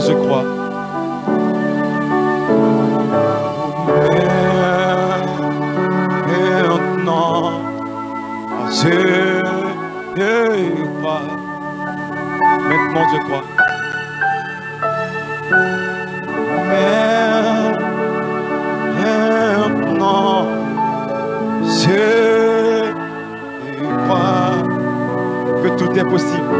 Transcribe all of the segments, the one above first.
je crois. Maintenant, je crois. Maintenant, je crois. Maintenant, je crois que tout est possible.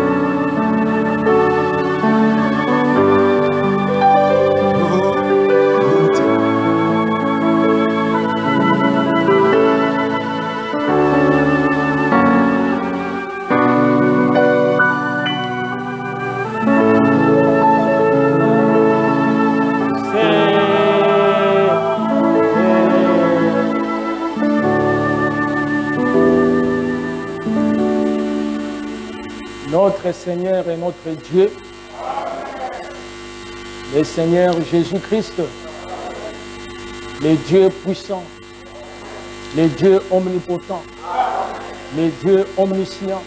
Notre Seigneur et notre Dieu, le Seigneur Jésus-Christ, le Dieu puissant, le Dieu omnipotent, le Dieu omniscient,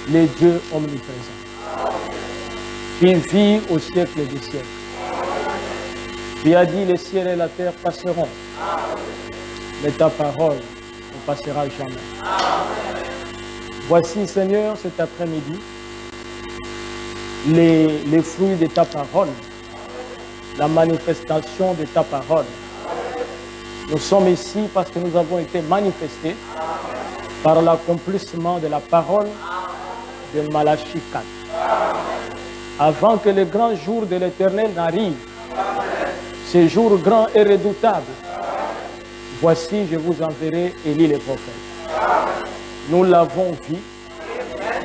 le Dieu omniprésent, qui vit au siècle des siècles. Tu as dit, les ciels et la terre passeront, mais ta parole ne passera jamais. Voici, Seigneur, cet après-midi, les fruits de ta parole, la manifestation de ta parole. Nous sommes ici parce que nous avons été manifestés par l'accomplissement de la parole de Malachie 4. Avant que le grand jour de l'Éternel n'arrive, ce jour grand et redoutable, voici, je vous enverrai Élie le prophète. Nous l'avons vu,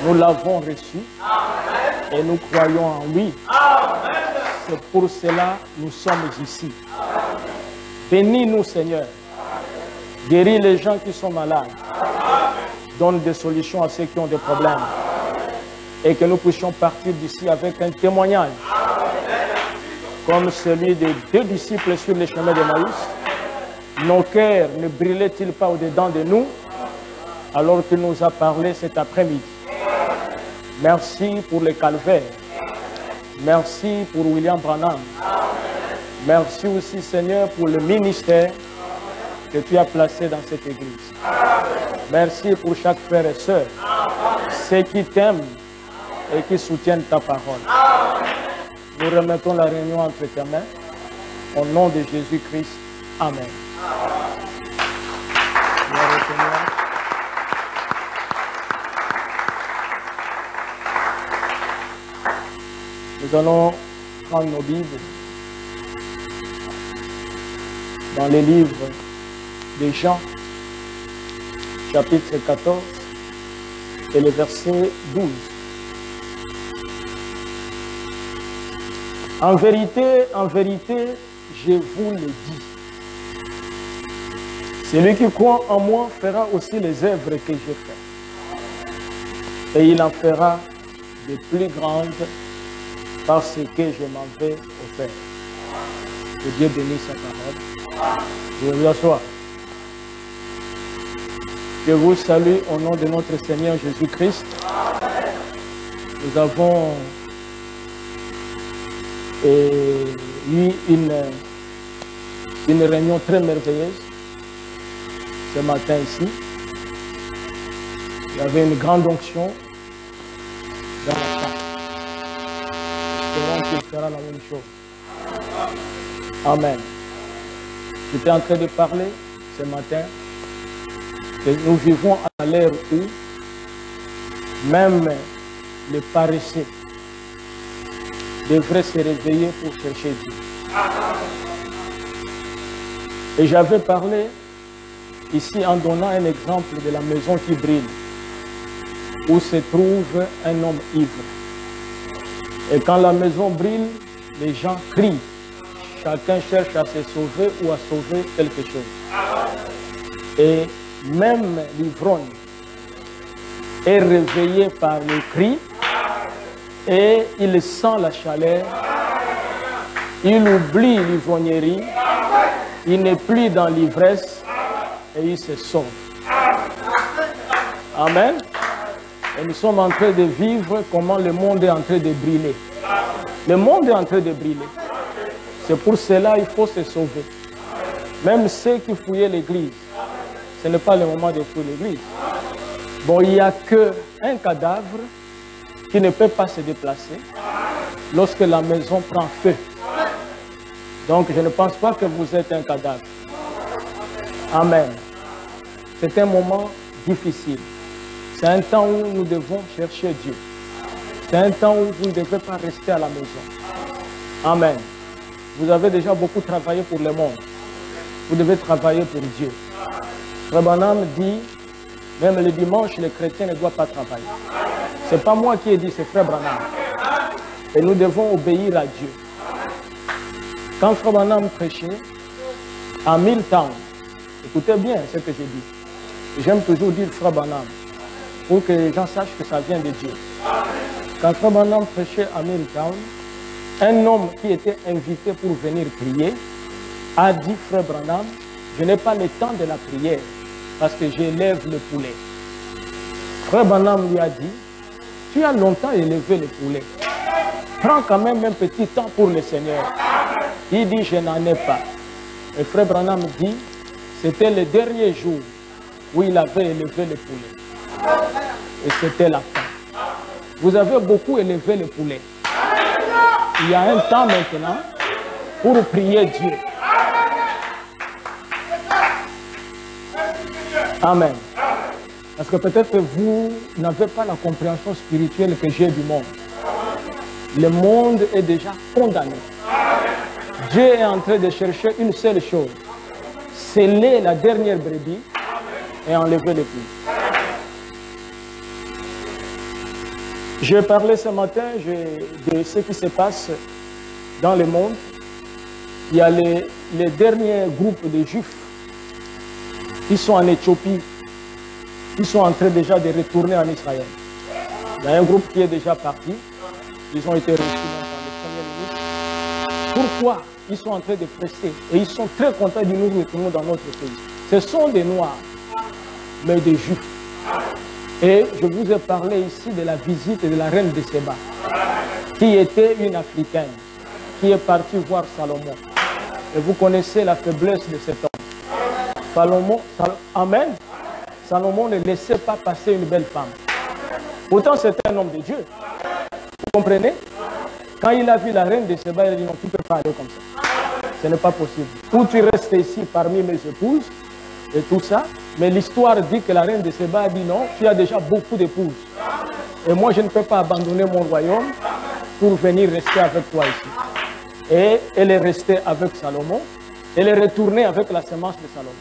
nous l'avons reçu et nous croyons en lui. C'est pour cela que nous sommes ici. Bénis-nous, Seigneur. Guéris les gens qui sont malades. Donne des solutions à ceux qui ont des problèmes. Et que nous puissions partir d'ici avec un témoignage. Comme celui des 2 disciples sur le chemin d'Emmaüs. Nos cœurs ne brillaient-ils pas au-dedans de nous alors qu'il nous a parlé cet après-midi? Merci pour le calvaire. Merci pour William Branham. Merci aussi, Seigneur, pour le ministère que tu as placé dans cette église. Merci pour chaque frère et sœur, ceux qui t'aiment et qui soutiennent ta parole. Nous remettons la réunion entre tes mains. Au nom de Jésus-Christ. Amen. Nous allons prendre nos Bibles dans les livres de Jean, chapitre 14 et le verset 12. En vérité, je vous le dis. Celui qui croit en moi fera aussi les œuvres que j'ai faites. Et il en fera de plus grandes parce que je m'en vais au Père. Que Dieu bénisse sa parole. Je vous assois. Je vous salue au nom de notre Seigneur Jésus-Christ. Nous avons eu une réunion très merveilleuse ce matin ici. Il y avait une grande onction dans la salle. Espérons qu'il fera la même chose. Amen. J'étais en train de parler ce matin que nous vivons à l'ère où même les paresseux devraient se réveiller pour chercher Dieu. Et j'avais parlé ici en donnant un exemple de la maison qui brille, où se trouve un homme ivre. Et quand la maison brille, les gens crient. Chacun cherche à se sauver ou à sauver quelque chose. Et même l'ivrogne est réveillé par les cris et il sent la chaleur. Il oublie l'ivrognerie. Il n'est plus dans l'ivresse et il se sauve. Amen. Et nous sommes en train de vivre comment le monde est en train de brûler. Le monde est en train de brûler. C'est pour cela qu'il faut se sauver. Même ceux qui fouillaient l'église, ce n'est pas le moment de fouiller l'église. Bon, il n'y a qu'un cadavre qui ne peut pas se déplacer lorsque la maison prend feu. Donc, je ne pense pas que vous êtes un cadavre. Amen. C'est un moment difficile. C'est un temps où nous devons chercher Dieu. C'est un temps où vous ne devez pas rester à la maison. Amen. Vous avez déjà beaucoup travaillé pour le monde. Vous devez travailler pour Dieu. Frère Branham dit, même le dimanche, les chrétiens ne doivent pas travailler. Ce n'est pas moi qui ai dit, c'est Frère Branham. Et nous devons obéir à Dieu. Quand Frère Branham prêchait à Milltown, écoutez bien ce que je dis. J'aime toujours dire Frère Branham pour que les gens sachent que ça vient de Dieu. Quand Frère Branham prêchait à Milltown, un homme qui était invité pour venir prier a dit, Frère Branham, je n'ai pas le temps de la prière parce que j'élève le poulet. Frère Branham lui a dit, tu as longtemps élevé le poulet. Prends quand même un petit temps pour le Seigneur. Il dit, je n'en ai pas. Et Frère Branham dit, c'était le dernier jour où il avait élevé le poulet. Et c'était la fin. Vous avez beaucoup élevé le poulet. Il y a un temps maintenant pour prier Dieu. Amen. Parce que peut-être que vous n'avez pas la compréhension spirituelle que j'ai du monde. Le monde est déjà condamné. Dieu est en train de chercher une seule chose. Sceller la dernière brebis et enlever le plus. J'ai parlé ce matin de ce qui se passe dans le monde. Il y a les derniers groupes de Juifs qui sont en Éthiopie, qui sont en train déjà de retourner en Israël. Il y a un groupe qui est déjà parti. Ils ont été reçus par le Premier ministre. Pourquoi ils sont en train de presser? Et ils sont très contents de nous retourner dans notre pays. Ce sont des Noirs, mais des Juifs. Et je vous ai parlé ici de la visite de la reine de Séba, qui était une Africaine, qui est partie voir Salomon. Et vous connaissez la faiblesse de cet homme. Amen. Salomon ne laissait pas passer une belle femme. Pourtant, c'est un homme de Dieu. Vous comprenez? Quand il a vu la reine de Séba, il a dit non, tu ne peux pas aller comme ça. Ce n'est pas possible. Ou tu restes ici parmi mes épouses et tout ça. Mais l'histoire dit que la reine de Séba a dit non, tu as déjà beaucoup d'épouses. Et moi, je ne peux pas abandonner mon royaume pour venir rester avec toi ici. Et elle est restée avec Salomon. Elle est retournée avec la semence de Salomon.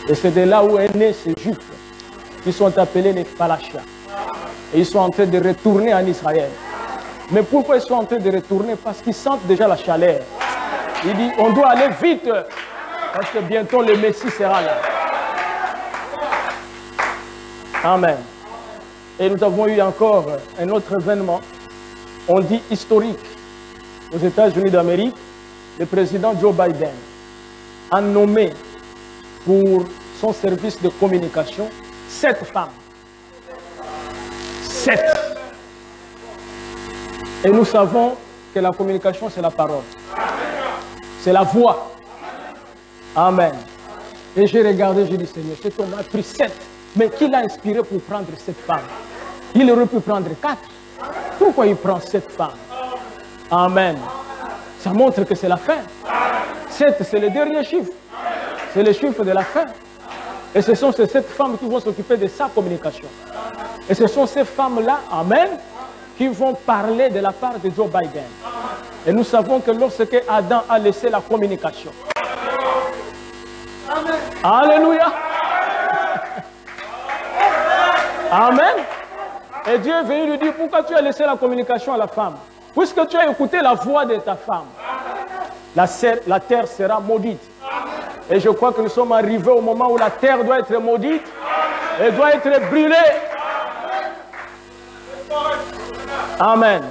Et c'est de là où est né ces Juifs qui sont appelés les Palachas. Et ils sont en train de retourner en Israël. Mais pourquoi ils sont en train de retourner? Parce qu'ils sentent déjà la chaleur. Il dit, on doit aller vite, parce que bientôt le Messie sera là. Amen. Et nous avons eu encore un autre événement, on dit historique. Aux États-Unis d'Amérique, le président Joe Biden a nommé pour son service de communication 7 femmes. 7. Et nous savons que la communication, c'est la parole. C'est la voix. Amen. Et j'ai regardé, j'ai dit, Seigneur, cet homme a pris 7. Mais qui l'a inspiré pour prendre 7 femmes? Il aurait pu prendre 4. Pourquoi il prend 7 femmes? Amen. Ça montre que c'est la fin. 7, c'est le dernier chiffre. C'est le chiffre de la fin. Et ce sont ces 7 femmes qui vont s'occuper de sa communication. Et ce sont ces femmes-là, amen, qui vont parler de la part de Joe Biden. Et nous savons que lorsque Adam a laissé la communication. Amen. Alléluia. Amen. Et Dieu est venu lui dire, pourquoi tu as laissé la communication à la femme? Puisque tu as écouté la voix de ta femme, la terre sera maudite. Et je crois que nous sommes arrivés au moment où la terre doit être maudite et doit être brûlée. Amen.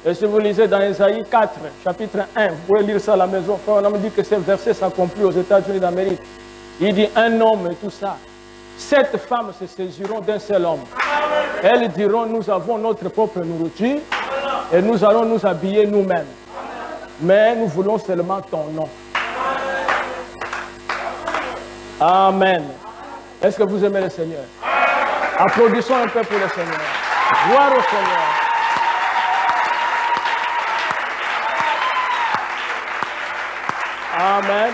Et si vous lisez dans Ésaïe 4, chapitre 1, vous pouvez lire ça à la maison. On a dit que ce verset s'accomplit aux États-Unis d'Amérique. Il dit un homme et tout ça. 7 femmes se saisiront d'un seul homme. Elles diront, nous avons notre propre nourriture Et nous allons nous habiller nous-mêmes. Mais nous voulons seulement ton nom. Amen. Est-ce que vous aimez le Seigneur? Applaudissons un peu pour le Seigneur. Gloire au Seigneur. Amen.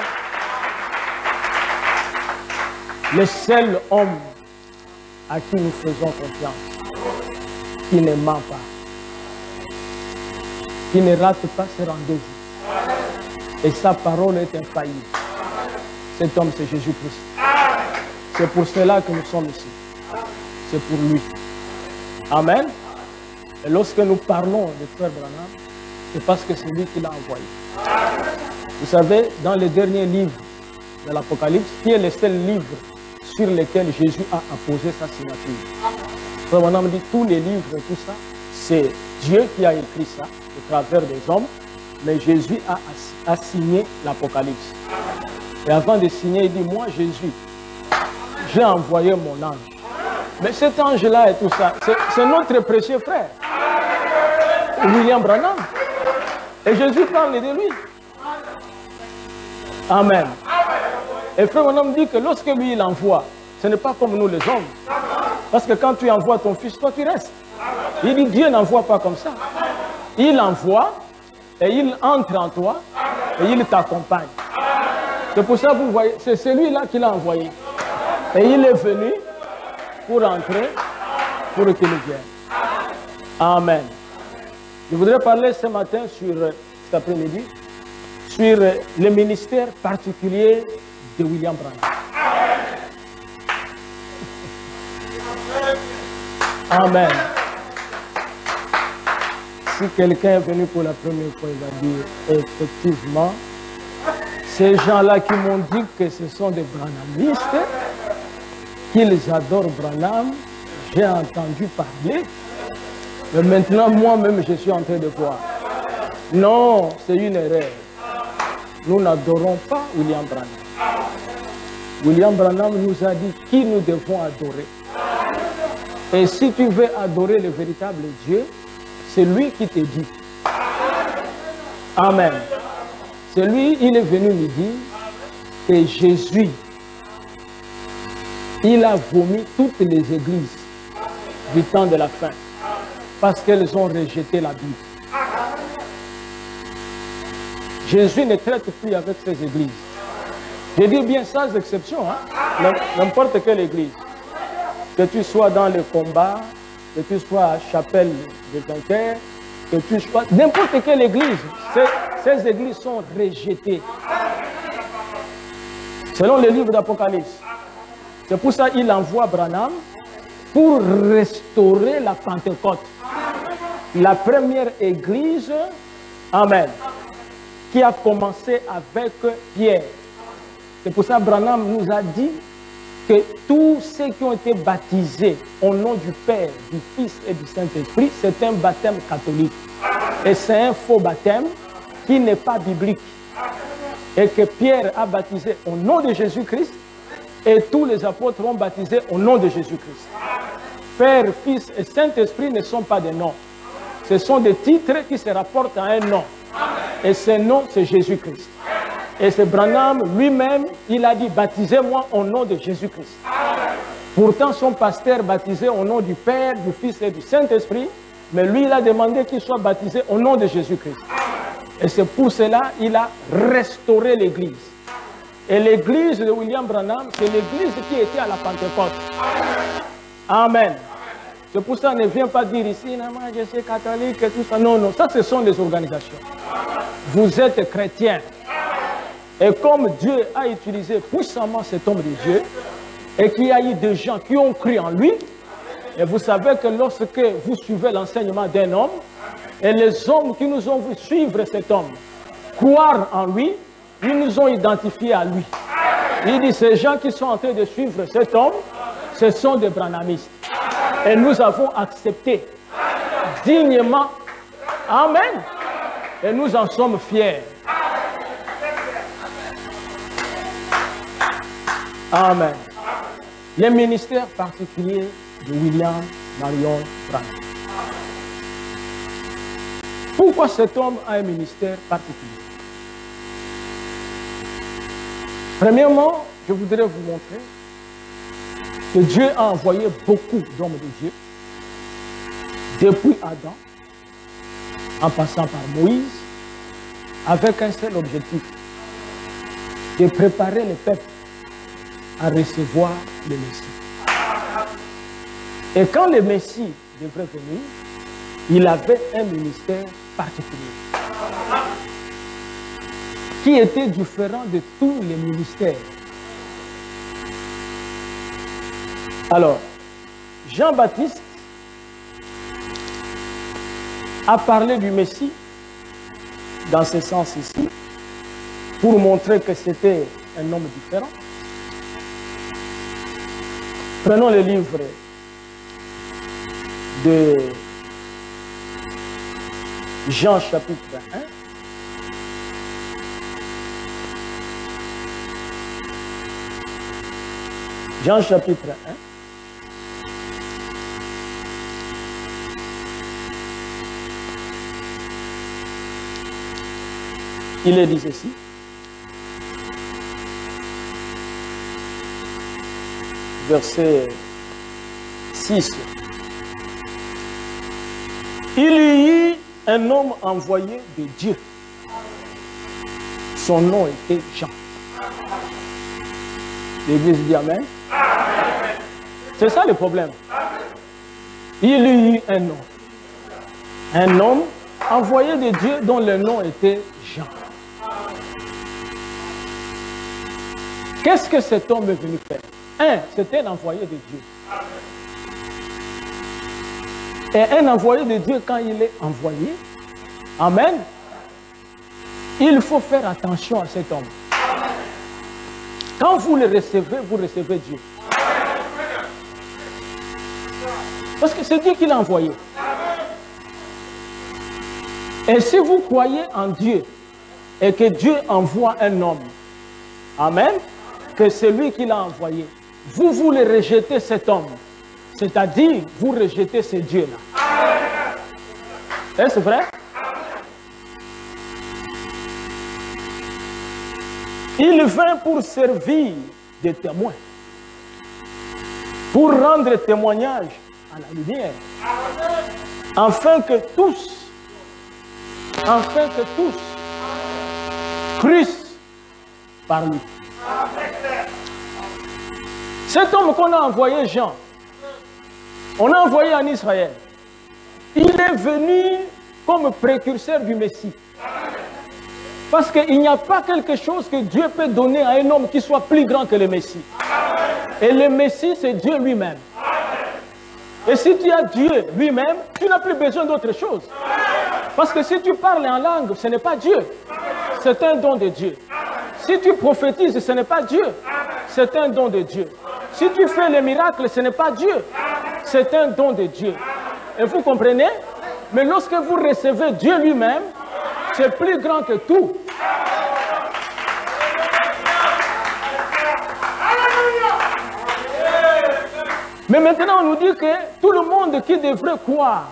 Le seul homme à qui nous faisons confiance, qui ne ment pas, qui ne rate pas ses rendez-vous. Et sa parole est infaillible. Cet homme, c'est Jésus-Christ. C'est pour cela que nous sommes ici. C'est pour lui. Amen. Et lorsque nous parlons de Frère Branham, c'est parce que c'est lui qui l'a envoyé. Vous savez, dans les derniers livres de l'Apocalypse, qui est le seul livre sur lequel Jésus a apposé sa signature. Frère Branham dit, tous les livres et tout ça, c'est Dieu qui a écrit ça, au travers des hommes, mais Jésus a signé l'Apocalypse. Et avant de signer, il dit, moi Jésus, j'ai envoyé mon ange. Mais cet ange-là et tout ça, c'est notre précieux frère, William Branham. Et Jésus parle de lui. Amen. Et frère Branham dit que lorsque lui il envoie, ce n'est pas comme nous les hommes. Parce que quand tu envoies ton fils, toi tu restes. Il dit, Dieu n'envoie pas comme ça. Il envoie et il entre en toi et il t'accompagne. C'est pour ça que vous voyez, c'est celui-là qui l'a envoyé. Et il est venu pour entrer, pour qu'il vienne. Amen. Je voudrais parler ce matin, cet après-midi, sur le ministère particulier de William Branham. Amen. Si quelqu'un est venu pour la première fois, il va dire, effectivement, ces gens-là qui m'ont dit que ce sont des branhamistes, qu'ils adorent Branham, j'ai entendu parler, mais maintenant moi-même je suis en train de voir. Non, c'est une erreur. Nous n'adorons pas William Branham. William Branham nous a dit qui nous devons adorer. Et si tu veux adorer le véritable Dieu, c'est lui qui te dit. Amen. C'est lui, il est venu nous dire que Jésus, il a vomi toutes les églises du temps de la fin parce qu'elles ont rejeté la Bible. Jésus ne traite plus avec ces églises. Je dis bien sans exception, hein? N'importe quelle église. Que tu sois dans le combat, que tu sois à Chapelle de Dunkerque, que tu sois... N'importe quelle église, ces églises sont rejetées. Selon le livre d'Apocalypse. C'est pour ça qu'il envoie Branham pour restaurer la Pentecôte. La première église, amen, qui a commencé avec Pierre. C'est pour ça que Branham nous a dit que tous ceux qui ont été baptisés au nom du Père, du Fils et du Saint-Esprit, c'est un baptême catholique. Et c'est un faux baptême qui n'est pas biblique. Et que Pierre a baptisé au nom de Jésus-Christ et tous les apôtres ont baptisé au nom de Jésus-Christ. Père, Fils et Saint-Esprit ne sont pas des noms. Ce sont des titres qui se rapportent à un nom. Et ce nom, c'est Jésus-Christ. Et c'est Branham lui-même, il a dit, baptisez-moi au nom de Jésus-Christ. Pourtant, son pasteur baptisé au nom du Père, du Fils et du Saint-Esprit, mais lui, il a demandé qu'il soit baptisé au nom de Jésus-Christ. Et c'est pour cela qu'il a restauré l'Église. Et l'Église de William Branham, c'est l'Église qui était à la Pentecôte. Amen. C'est pour ça qu'on ne vient pas dire ici, non, moi, je suis catholique et tout ça. Non, non, ça, ce sont des organisations. Vous êtes chrétiens. Et comme Dieu a utilisé puissamment cet homme de Dieu, et qu'il y a eu des gens qui ont cru en lui, et vous savez que lorsque vous suivez l'enseignement d'un homme, et les hommes qui nous ont vu suivre cet homme, croire en lui, ils nous ont identifiés à lui. Il dit, ces gens qui sont en train de suivre cet homme, ce sont des branhamistes. Et nous avons accepté dignement. Amen. Et nous en sommes fiers. Amen. Le ministère particulier de William Marion Branham. Pourquoi cet homme a un ministère particulier? Premièrement, je voudrais vous montrer que Dieu a envoyé beaucoup d'hommes de Dieu, depuis Adam, en passant par Moïse, avec un seul objectif, de préparer le peuple à recevoir le Messie. Et quand le Messie devrait venir, il avait un ministère particulier, qui était différent de tous les ministères. Alors, Jean-Baptiste a parlé du Messie dans ce sens ici, pour montrer que c'était un homme différent. Prenons le livre de Jean chapitre 1. Jean chapitre 1. Il est dit ceci. Verset 6. Il y eut un homme envoyé de Dieu. Son nom était Jean. L'Église dit Amen. C'est ça le problème. Il y eut un homme envoyé de Dieu dont le nom était Jean. Qu'est-ce que cet homme est venu faire? C'était un envoyé de Dieu. Et un envoyé de Dieu, quand il est envoyé, Amen, il faut faire attention à cet homme. Quand vous le recevez, vous recevez Dieu. Parce que c'est Dieu qui l'a envoyé. Et si vous croyez en Dieu et que Dieu envoie un homme, Amen, que c'est lui qui l'a envoyé, vous voulez rejeter cet homme. C'est-à-dire, vous rejetez ce Dieu-là. Est-ce vrai? Il vint pour servir de témoin, pour rendre témoignage à la lumière, afin que tous Christ par lui. Cet homme qu'on a envoyé, Jean, on a envoyé en Israël. Il est venu comme précurseur du Messie. Parce qu'il n'y a pas quelque chose que Dieu peut donner à un homme qui soit plus grand que le Messie. Et le Messie, c'est Dieu lui-même. Et si tu as Dieu lui-même, tu n'as plus besoin d'autre chose. Parce que si tu parles en langue, ce n'est pas Dieu. C'est un don de Dieu. Si tu prophétises, ce n'est pas Dieu. C'est un don de Dieu. Si tu fais les miracles, ce n'est pas Dieu. C'est un don de Dieu. Et vous comprenez? Mais lorsque vous recevez Dieu lui-même, c'est plus grand que tout. Mais maintenant, on nous dit que tout le monde qui devrait croire,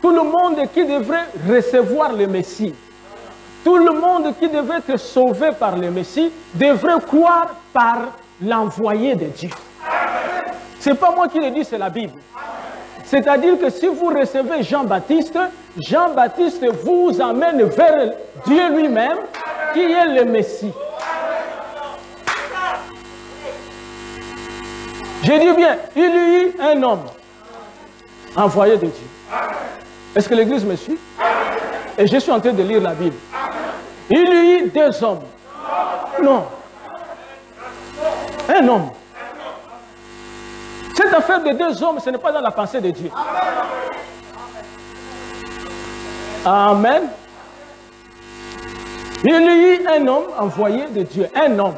tout le monde qui devrait recevoir le Messie, tout le monde qui devrait être sauvé par le Messie, devrait croire par l'envoyé de Dieu. Ce n'est pas moi qui le dis, c'est la Bible. C'est-à-dire que si vous recevez Jean-Baptiste, Jean-Baptiste vous amène vers Dieu lui-même, qui est le Messie. Je dis bien, il y eut un homme envoyé de Dieu. Est-ce que l'Église me suit? Et je suis en train de lire la Bible. Il y eut deux hommes. Non. Un homme. Cette affaire de deux hommes, ce n'est pas dans la pensée de Dieu. Amen. Il y eut un homme envoyé de Dieu. Un homme.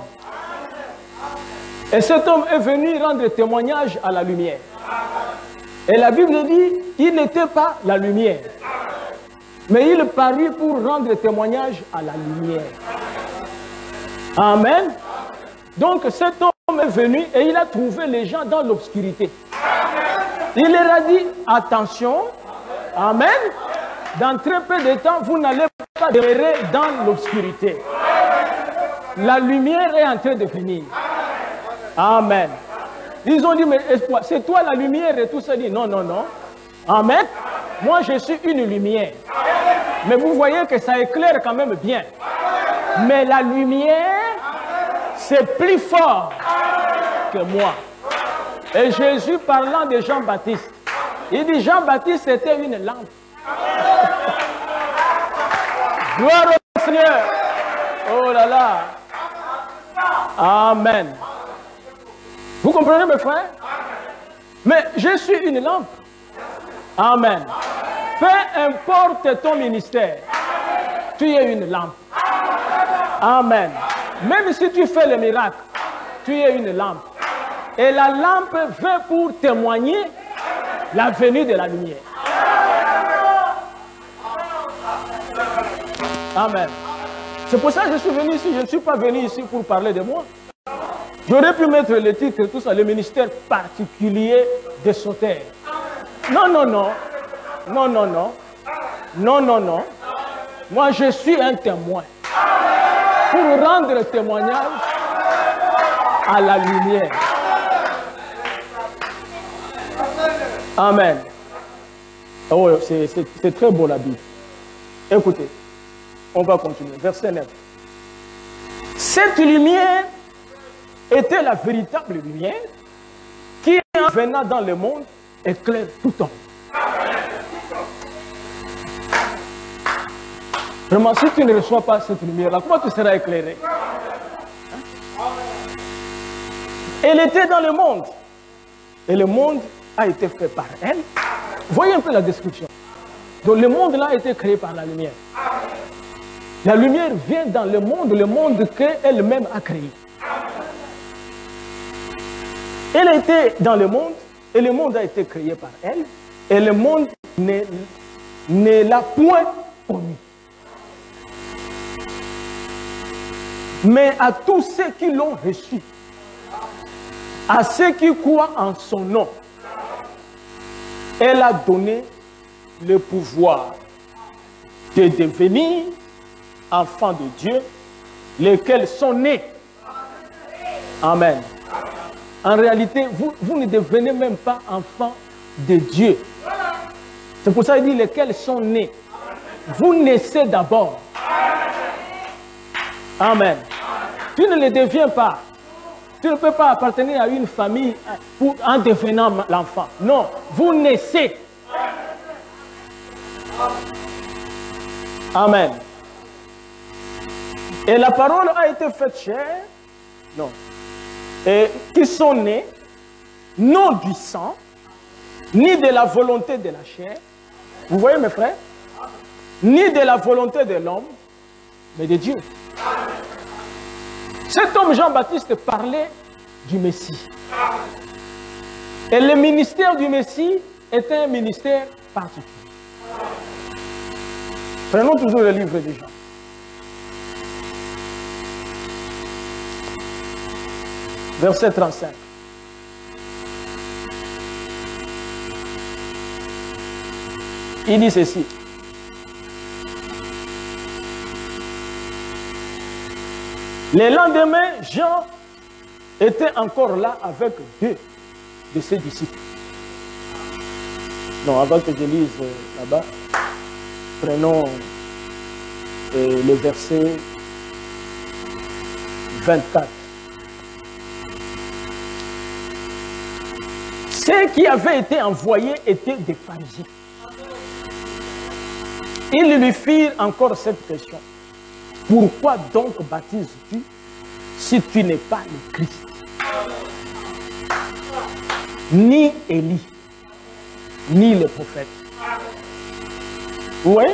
Et cet homme est venu rendre témoignage à la lumière. Et la Bible dit, il n'était pas la lumière. Mais il parut pour rendre témoignage à la lumière. Amen. Donc cet homme est venu et il a trouvé les gens dans l'obscurité. Il leur a dit, attention, amen, dans très peu de temps, vous n'allez pas demeurer dans l'obscurité. La lumière est en train de venir. Amen. Ils ont dit, mais c'est toi la lumière et tout ça. Dit, non, non, non. Amen. Moi, je suis une lumière. Mais vous voyez que ça éclaire quand même bien. Mais la lumière, c'est plus fort que moi. Et Jésus parlant de Jean-Baptiste, il dit Jean-Baptiste était une lampe. Gloire au Seigneur. Oh là là. Amen. Vous comprenez mes frères? Mais je suis une lampe. Amen. Peu importe ton ministère, tu es une lampe. Amen. Même si tu fais le miracle, tu es une lampe. Et la lampe veut pour témoigner la venue de la lumière. Amen. C'est pour ça que je suis venu ici. Je ne suis pas venu ici pour parler de moi. J'aurais pu mettre le titre, tout ça, le ministère particulier des sauteurs. Non, non, non. Non, non, non. Non, non, non. Moi, je suis un témoin. Pour rendre témoignage à la lumière. Amen. Oh, c'est très beau la Bible. Écoutez, on va continuer. Verset 9. Cette lumière était la véritable lumière qui, en venant dans le monde, éclaire tout homme. Vraiment, si tu ne reçois pas cette lumière-là, comment tu seras éclairé? Elle était dans le monde. Et le monde a été fait par elle. Voyez un peu la description. Donc le monde-là a été créé par la lumière. La lumière vient dans le monde qu'elle-même a créé. Elle était dans le monde, et le monde a été créé par elle, et le monde ne l'a point connu. Mais à tous ceux qui l'ont reçu, à ceux qui croient en son nom, elle a donné le pouvoir de devenir enfants de Dieu, lesquels sont nés. Amen. En réalité, vous ne devenez même pas enfants de Dieu. C'est pour ça qu'il dit lesquels sont nés. Vous naissez d'abord. Amen. Tu ne le deviens pas. Tu ne peux pas appartenir à une famille en devenant l'enfant. Non, vous naissez. Amen. Et la parole a été faite chair. Non. Et qui sont nés, non du sang, ni de la volonté de la chair. Vous voyez mes frères? Ni de la volonté de l'homme, mais de Dieu. Cet homme Jean-Baptiste parlait du Messie. Et le ministère du Messie était un ministère particulier. Prenons toujours le livre de Jean. Verset 35. Il dit ceci. Le lendemain, Jean était encore là avec deux de ses disciples. Non, avant que je lise là-bas, prenons le verset 24. Ceux qui avaient été envoyés étaient des pharisiens. Ils lui firent encore cette question. Pourquoi donc baptises-tu si tu n'es pas le Christ? Ni Élie, ni le prophète. Oui?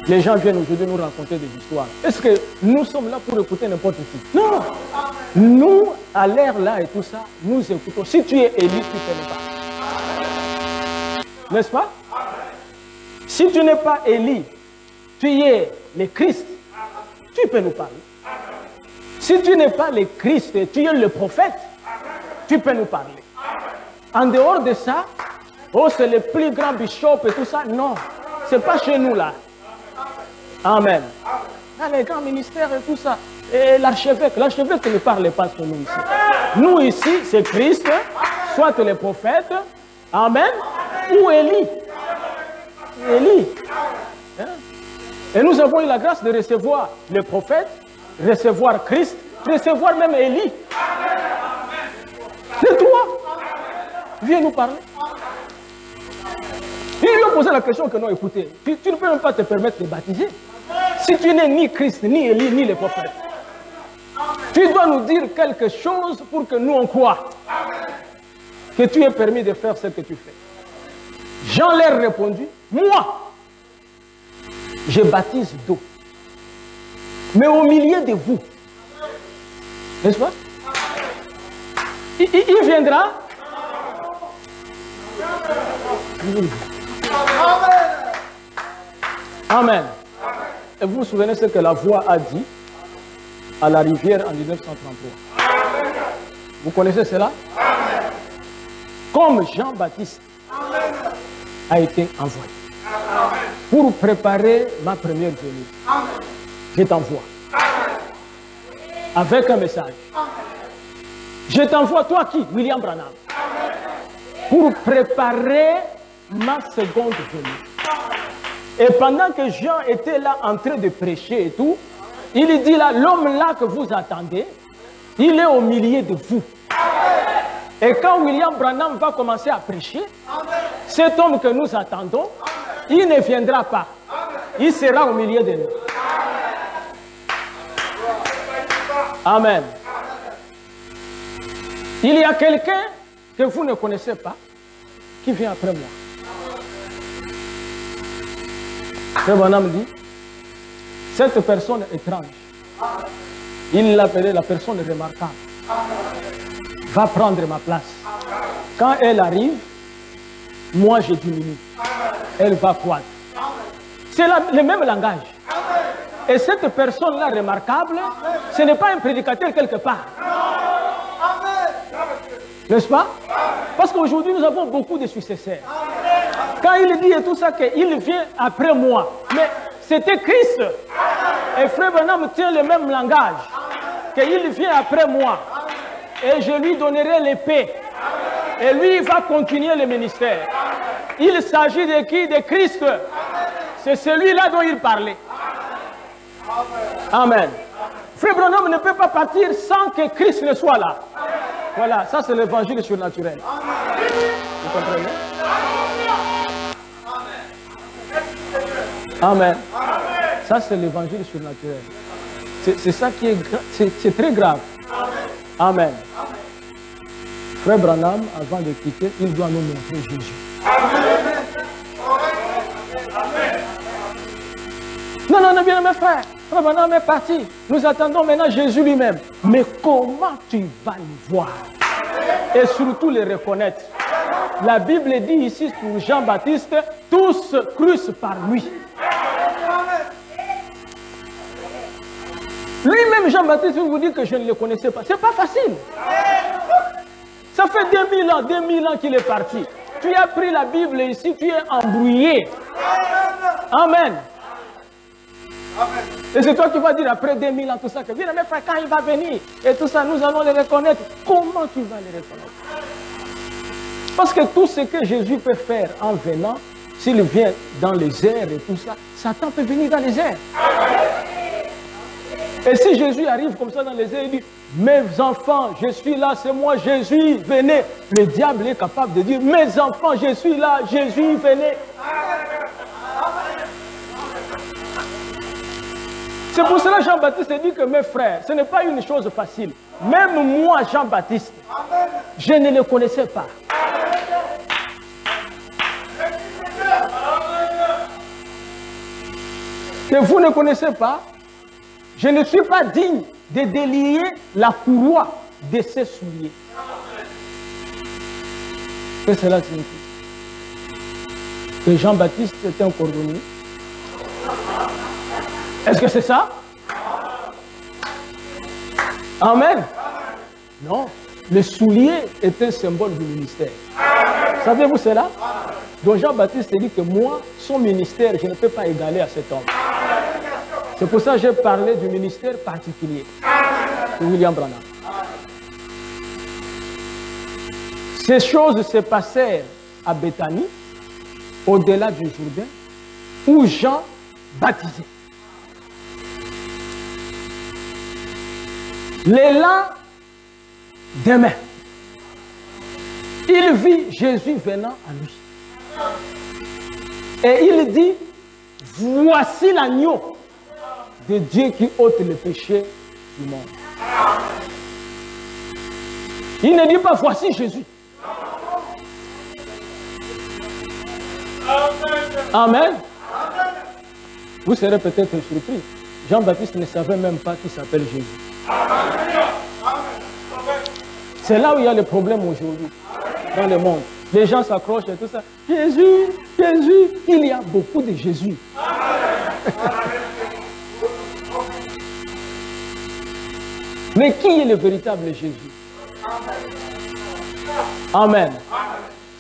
Les gens viennent aujourd'hui nous raconter des histoires. Est-ce que nous sommes là pour écouter n'importe qui? Non! Nous, à l'ère là et tout ça, nous écoutons. Si tu es Élie, tu ne connais pas. N'est-ce pas? Si tu n'es pas Élie, tu es le Christ, tu peux nous parler. Si tu n'es pas le Christ, tu es le prophète, tu peux nous parler. En dehors de ça, oh, c'est le plus grand bishop et tout ça, non. C'est pas chez nous là. Amen. Dans les grands ministères et tout ça. Et l'archevêque ne parle pas sur nous ici. Nous ici, c'est Christ, soit les prophètes, amen, ou Élie. Élie. Hein? Et nous avons eu la grâce de recevoir les prophètes, recevoir Christ, recevoir même Élie. C'est toi. Viens nous parler. Ils lui ont posé la question que non, écoutez, tu ne peux même pas te permettre de baptiser. Si tu n'es ni Christ, ni Élie, ni les prophètes. Tu dois nous dire quelque chose pour que nous on croie que tu es permis de faire ce que tu fais. Jean leur répondu, moi, je baptise d'eau. Mais au milieu de vous, n'est-ce pas? Il viendra. Amen. Et vous vous souvenez ce que la voix a dit à la rivière en 1933. Vous connaissez cela? Comme Jean-Baptiste a été envoyé pour préparer ma première venue, je t'envoie avec un message. Je t'envoie, toi qui? William Branham, pour préparer ma seconde venue. Et pendant que Jean était là en train de prêcher et tout, il dit là, l'homme là que vous attendez, il est au milieu de vous. Et quand William Branham va commencer à prêcher, cet homme que nous attendons, il ne viendra pas. Il sera au milieu de nous. Amen. Il y a quelqu'un que vous ne connaissez pas qui vient après moi. Frère Branham dit, cette personne étrange, il l'appelait la personne remarquable, va prendre ma place. Quand elle arrive, moi je diminue. Elle va croître. C'est le même langage. Et cette personne-là remarquable, ce n'est pas un prédicateur quelque part. N'est-ce pas? Parce qu'aujourd'hui, nous avons beaucoup de successeurs. Quand il dit et tout ça, qu'il vient après moi. Mais c'était Christ. Et Frère Branham tient le même langage. Qu'il vient après moi. Et je lui donnerai l'épée. Et lui, il va continuer le ministère. Il s'agit de qui? De Christ. C'est celui-là dont il parlait. Amen. Frère Branham ne peut pas partir sans que Christ ne soit là. Voilà, ça c'est l'évangile surnaturel. Vous comprenez? Amen. Ça c'est l'évangile surnaturel. C'est ça qui est c'est très grave. Amen. Frère Branham, avant de quitter, il doit nous montrer Jésus. Non, non, non, bien mes frères. Frère Branham est parti. Nous attendons maintenant Jésus lui-même. Mais comment tu vas le voir? Et surtout le reconnaître. La Bible dit ici sur Jean-Baptiste, tous crurent par lui. Lui-même, Jean-Baptiste, vous dit que je ne le connaissais pas. C'est pas facile. Ça fait 2000 ans qu'il est parti. Tu as pris la Bible ici, tu es embrouillé. Amen. Et c'est toi qui vas dire après 2000 ans tout ça, que bien mes frères, quand il va venir, et tout ça, nous allons le reconnaître. Comment tu vas le reconnaître? Parce que tout ce que Jésus peut faire en venant, s'il vient dans les airs et tout ça, Satan peut venir dans les airs. Et si Jésus arrive comme ça dans les airs, il dit, mes enfants, je suis là, c'est moi, Jésus, venez. Le diable est capable de dire, mes enfants, je suis là, Jésus, venez. C'est pour cela que Jean-Baptiste dit que mes frères, ce n'est pas une chose facile. Même moi, Jean-Baptiste, je ne le connaissais pas. Que vous ne connaissez pas, je ne suis pas digne de délier la courroie de ses souliers. Qu'est-ce que cela signifie? Que Jean-Baptiste était un cordonnier. Est-ce que c'est ça? Amen. Non. Le soulier est un symbole du ministère. Savez-vous cela? Donc Jean-Baptiste dit que moi, son ministère, je ne peux pas égaler à cet homme. C'est pour ça que j'ai parlé du ministère particulier de William Branham. Ces choses se passèrent à Béthanie, au-delà du Jourdain, où Jean baptisait. L'élan demain, il vit Jésus venant à lui. Et il dit, voici l'agneau de Dieu qui ôte le péché du monde. Il ne dit pas, voici Jésus. Amen. Vous serez peut-être surpris. Jean-Baptiste ne savait même pas qu'il s'appelle Jésus. C'est là où il y a le problème aujourd'hui, dans le monde. Les gens s'accrochent et tout ça. Jésus, Jésus, il y a beaucoup de Jésus. Mais qui est le véritable Jésus? Amen.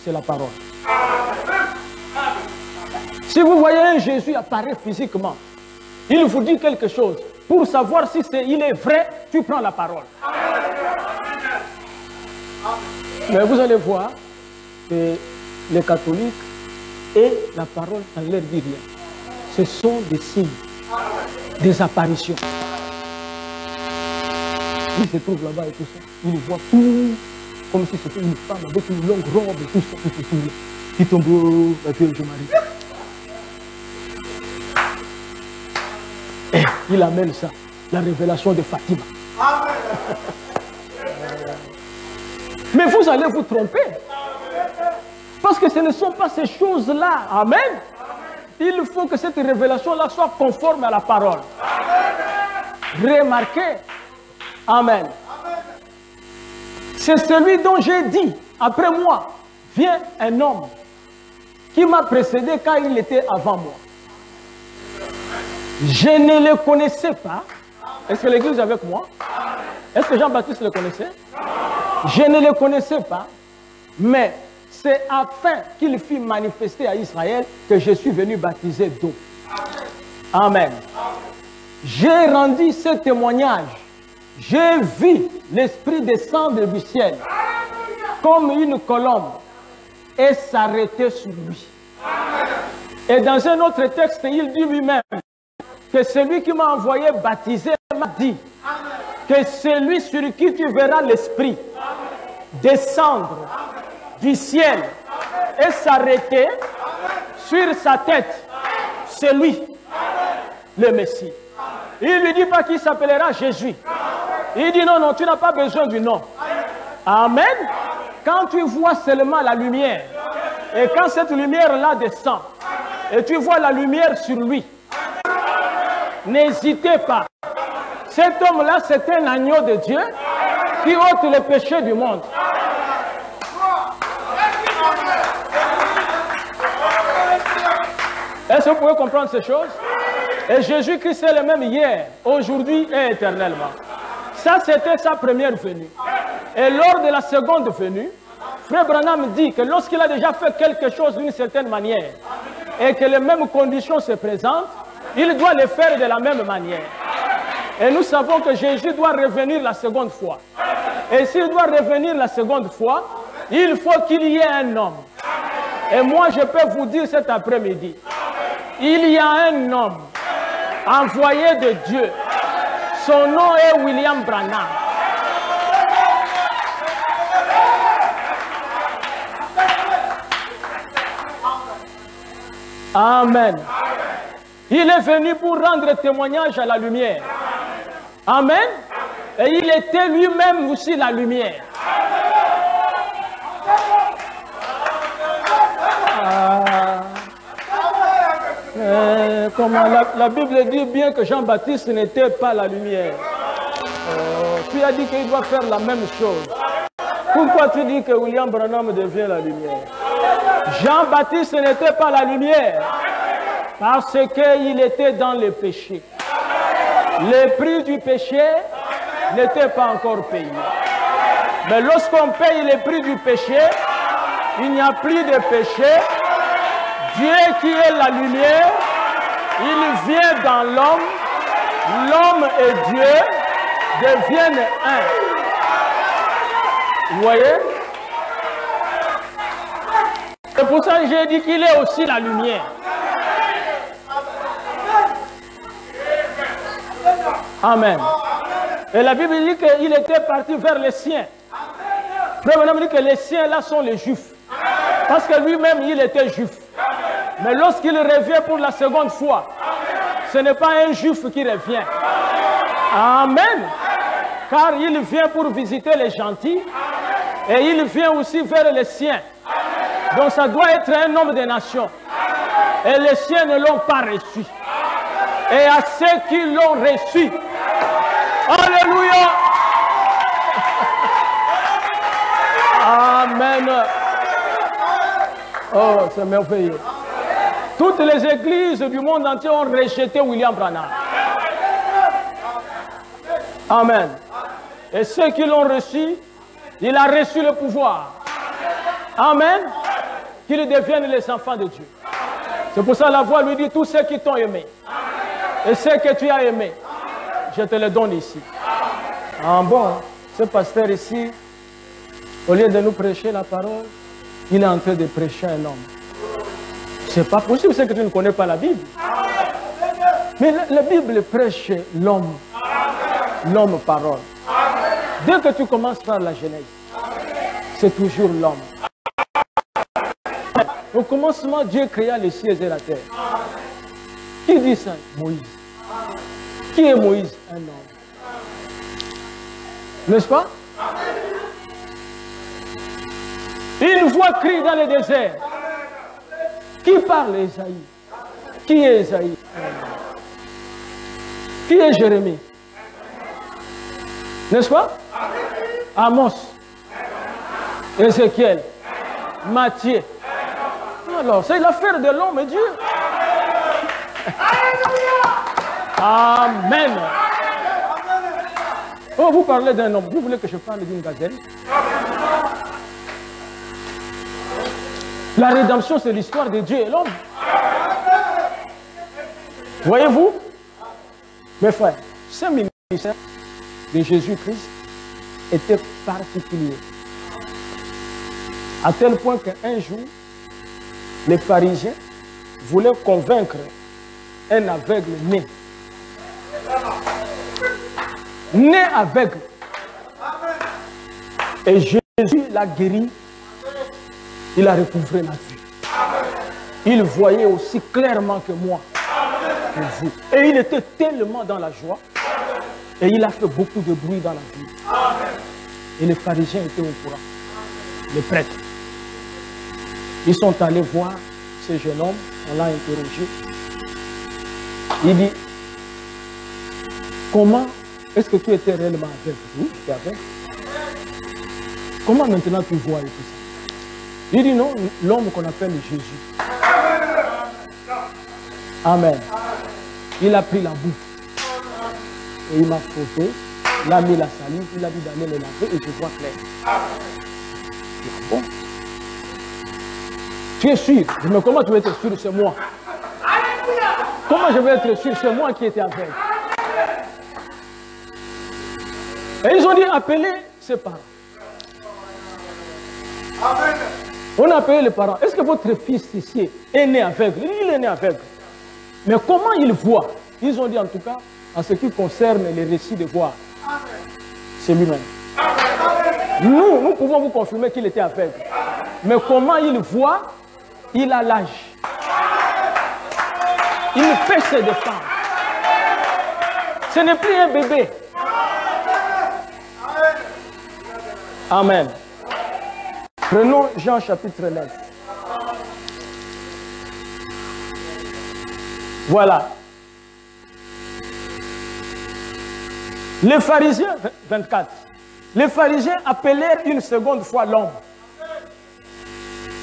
C'est la parole. Si vous voyez un Jésus apparaître physiquement, il vous dit quelque chose. Pour savoir si il est vrai, tu prends la parole. Mais vous allez voir que les catholiques et la parole, ça ne leur dit rien. Ce sont des signes, des apparitions. Il se trouve là-bas et tout ça. Il voit tout comme si c'était une femme avec une longue robe et tout ça. Il tombe la Vierge Marie. Et il amène ça, la révélation de Fatima. Mais vous allez vous tromper. Parce que ce ne sont pas ces choses-là. Amen. Il faut que cette révélation-là soit conforme à la parole. Remarquez. Amen. C'est celui dont j'ai dit, après moi, vient un homme qui m'a précédé quand il était avant moi. Je ne le connaissais pas. Est-ce que l'église est avec moi? Est-ce que Jean-Baptiste le connaissait? Je ne le connaissais pas, mais c'est afin qu'il fût manifesté à Israël que je suis venu baptiser d'eau. Amen. J'ai rendu ce témoignage. J'ai vu l'Esprit descendre du ciel comme une colombe et s'arrêter sur lui. Et dans un autre texte, il dit lui-même que celui qui m'a envoyé baptiser m'a dit que celui sur qui tu verras l'Esprit descendre du ciel et s'arrêter sur sa tête, c'est lui, le Messie. Il ne lui dit pas qu'il s'appellera Jésus. Il dit non, non, tu n'as pas besoin du nom. Amen. Quand tu vois seulement la lumière, et quand cette lumière-là descend, et tu vois la lumière sur lui, n'hésitez pas. Cet homme-là, c'est un agneau de Dieu qui ôte le péché du monde. Est-ce que vous pouvez comprendre ces choses? Et Jésus-Christ est le même hier, aujourd'hui et éternellement. Ça, c'était sa première venue. Et lors de la seconde venue, Frère Branham dit que lorsqu'il a déjà fait quelque chose d'une certaine manière et que les mêmes conditions se présentent, il doit le faire de la même manière. Et nous savons que Jésus doit revenir la seconde fois. Et s'il doit revenir la seconde fois, il faut qu'il y ait un homme. Et moi, je peux vous dire cet après-midi, il y a un homme envoyé de Dieu. Son nom est William Branham. Amen. Il est venu pour rendre témoignage à la lumière. Amen. Et il était lui-même aussi la lumière. Comment la Bible dit bien que Jean-Baptiste n'était pas la lumière. Tu as dit qu'il doit faire la même chose. Pourquoi tu dis que William Branham devient la lumière? Jean-Baptiste n'était pas la lumière parce qu'il était dans le péché. Le prix du péché n'était pas encore payé. Mais lorsqu'on paye le prix du péché, il n'y a plus de péché, Dieu qui est la lumière, il vient dans l'homme, l'homme et Dieu deviennent un. Vous voyez? C'est pour ça que j'ai dit qu'il est aussi la lumière. Amen. Et la Bible dit qu'il était parti vers les siens. Frère Branham dit que les siens là sont les juifs. Parce que lui-même il était juif. Mais lorsqu'il revient pour la seconde fois, ce n'est pas un juif qui revient. Amen. Car il vient pour visiter les gentils et il vient aussi vers les siens. Donc ça doit être un homme des nations. Et les siens ne l'ont pas reçu. Et à ceux qui l'ont reçu, alléluia. Amen. Oh, c'est merveilleux. Toutes les églises du monde entier ont rejeté William Branham. Amen. Et ceux qui l'ont reçu, il a reçu le pouvoir. Amen. Qu'ils deviennent les enfants de Dieu. C'est pour ça la voix lui dit, tous ceux qui t'ont aimé et ceux que tu as aimés, je te les donne ici. Ah bon, ce pasteur ici, au lieu de nous prêcher la parole, il est en train de prêcher un homme. C'est pas possible, c'est que tu ne connais pas la Bible. Mais la Bible prêche l'homme. L'homme parole. Dès que tu commences par la Genèse, c'est toujours l'homme. Au commencement, Dieu créa les cieux et la terre. Qui dit ça? Moïse. Qui est Moïse? Un homme. N'est-ce pas? Une voix crie dans le désert. Qui parle? Ésaïe. Qui est Ésaïe? Qui est Jérémie? N'est-ce pas? Amos. Ézéchiel. Matthieu. Alors, c'est l'affaire de l'homme et Dieu. Amen. Oh, vous parlez d'un homme. Vous voulez que je parle d'une gazelle? La rédemption, c'est l'histoire de Dieu et l'homme. Voyez-vous? Mes frères, ce ministère de Jésus-Christ était particulier. À tel point qu'un jour, les pharisiens voulaient convaincre un aveugle né. Né aveugle. Et Jésus l'a guéri. Il a recouvré la vue. Il voyait aussi clairement que moi, que vous. Et il était tellement dans la joie. Et il a fait beaucoup de bruit dans la ville. Et les pharisiens étaient au courant. Les prêtres. Ils sont allés voir ce jeune homme. On l'a interrogé. Il dit, comment est-ce que tu étais réellement aveugle? Oui, j'étais aveugle. Comment maintenant tu vois et tout ça? Il dit non, l'homme qu'on appelle Jésus. Amen. Il a pris la boue. Et il m'a frotté. Il a mis la salive. Il a dit d'aller le laver et je vois clair. Bon. Tu es sûr? Mais comment tu vas être sûr? C'est moi. Comment je vais être sûr? C'est moi qui étais aveugle. Et ils ont dit appelez ses parents. Amen. On a appelé les parents. Est-ce que votre fils ici est né aveugle? Il est né aveugle. Mais comment il voit? Ils ont dit en tout cas, en ce qui concerne les récits de voir, c'est lui-même. Nous pouvons vous confirmer qu'il était aveugle. Mais comment il voit? Il a l'âge. Il peut se défendre. Ce n'est plus un bébé. Amen. Prenons Jean chapitre 9. Voilà. Les pharisiens, 24. Les pharisiens appelèrent une seconde fois l'homme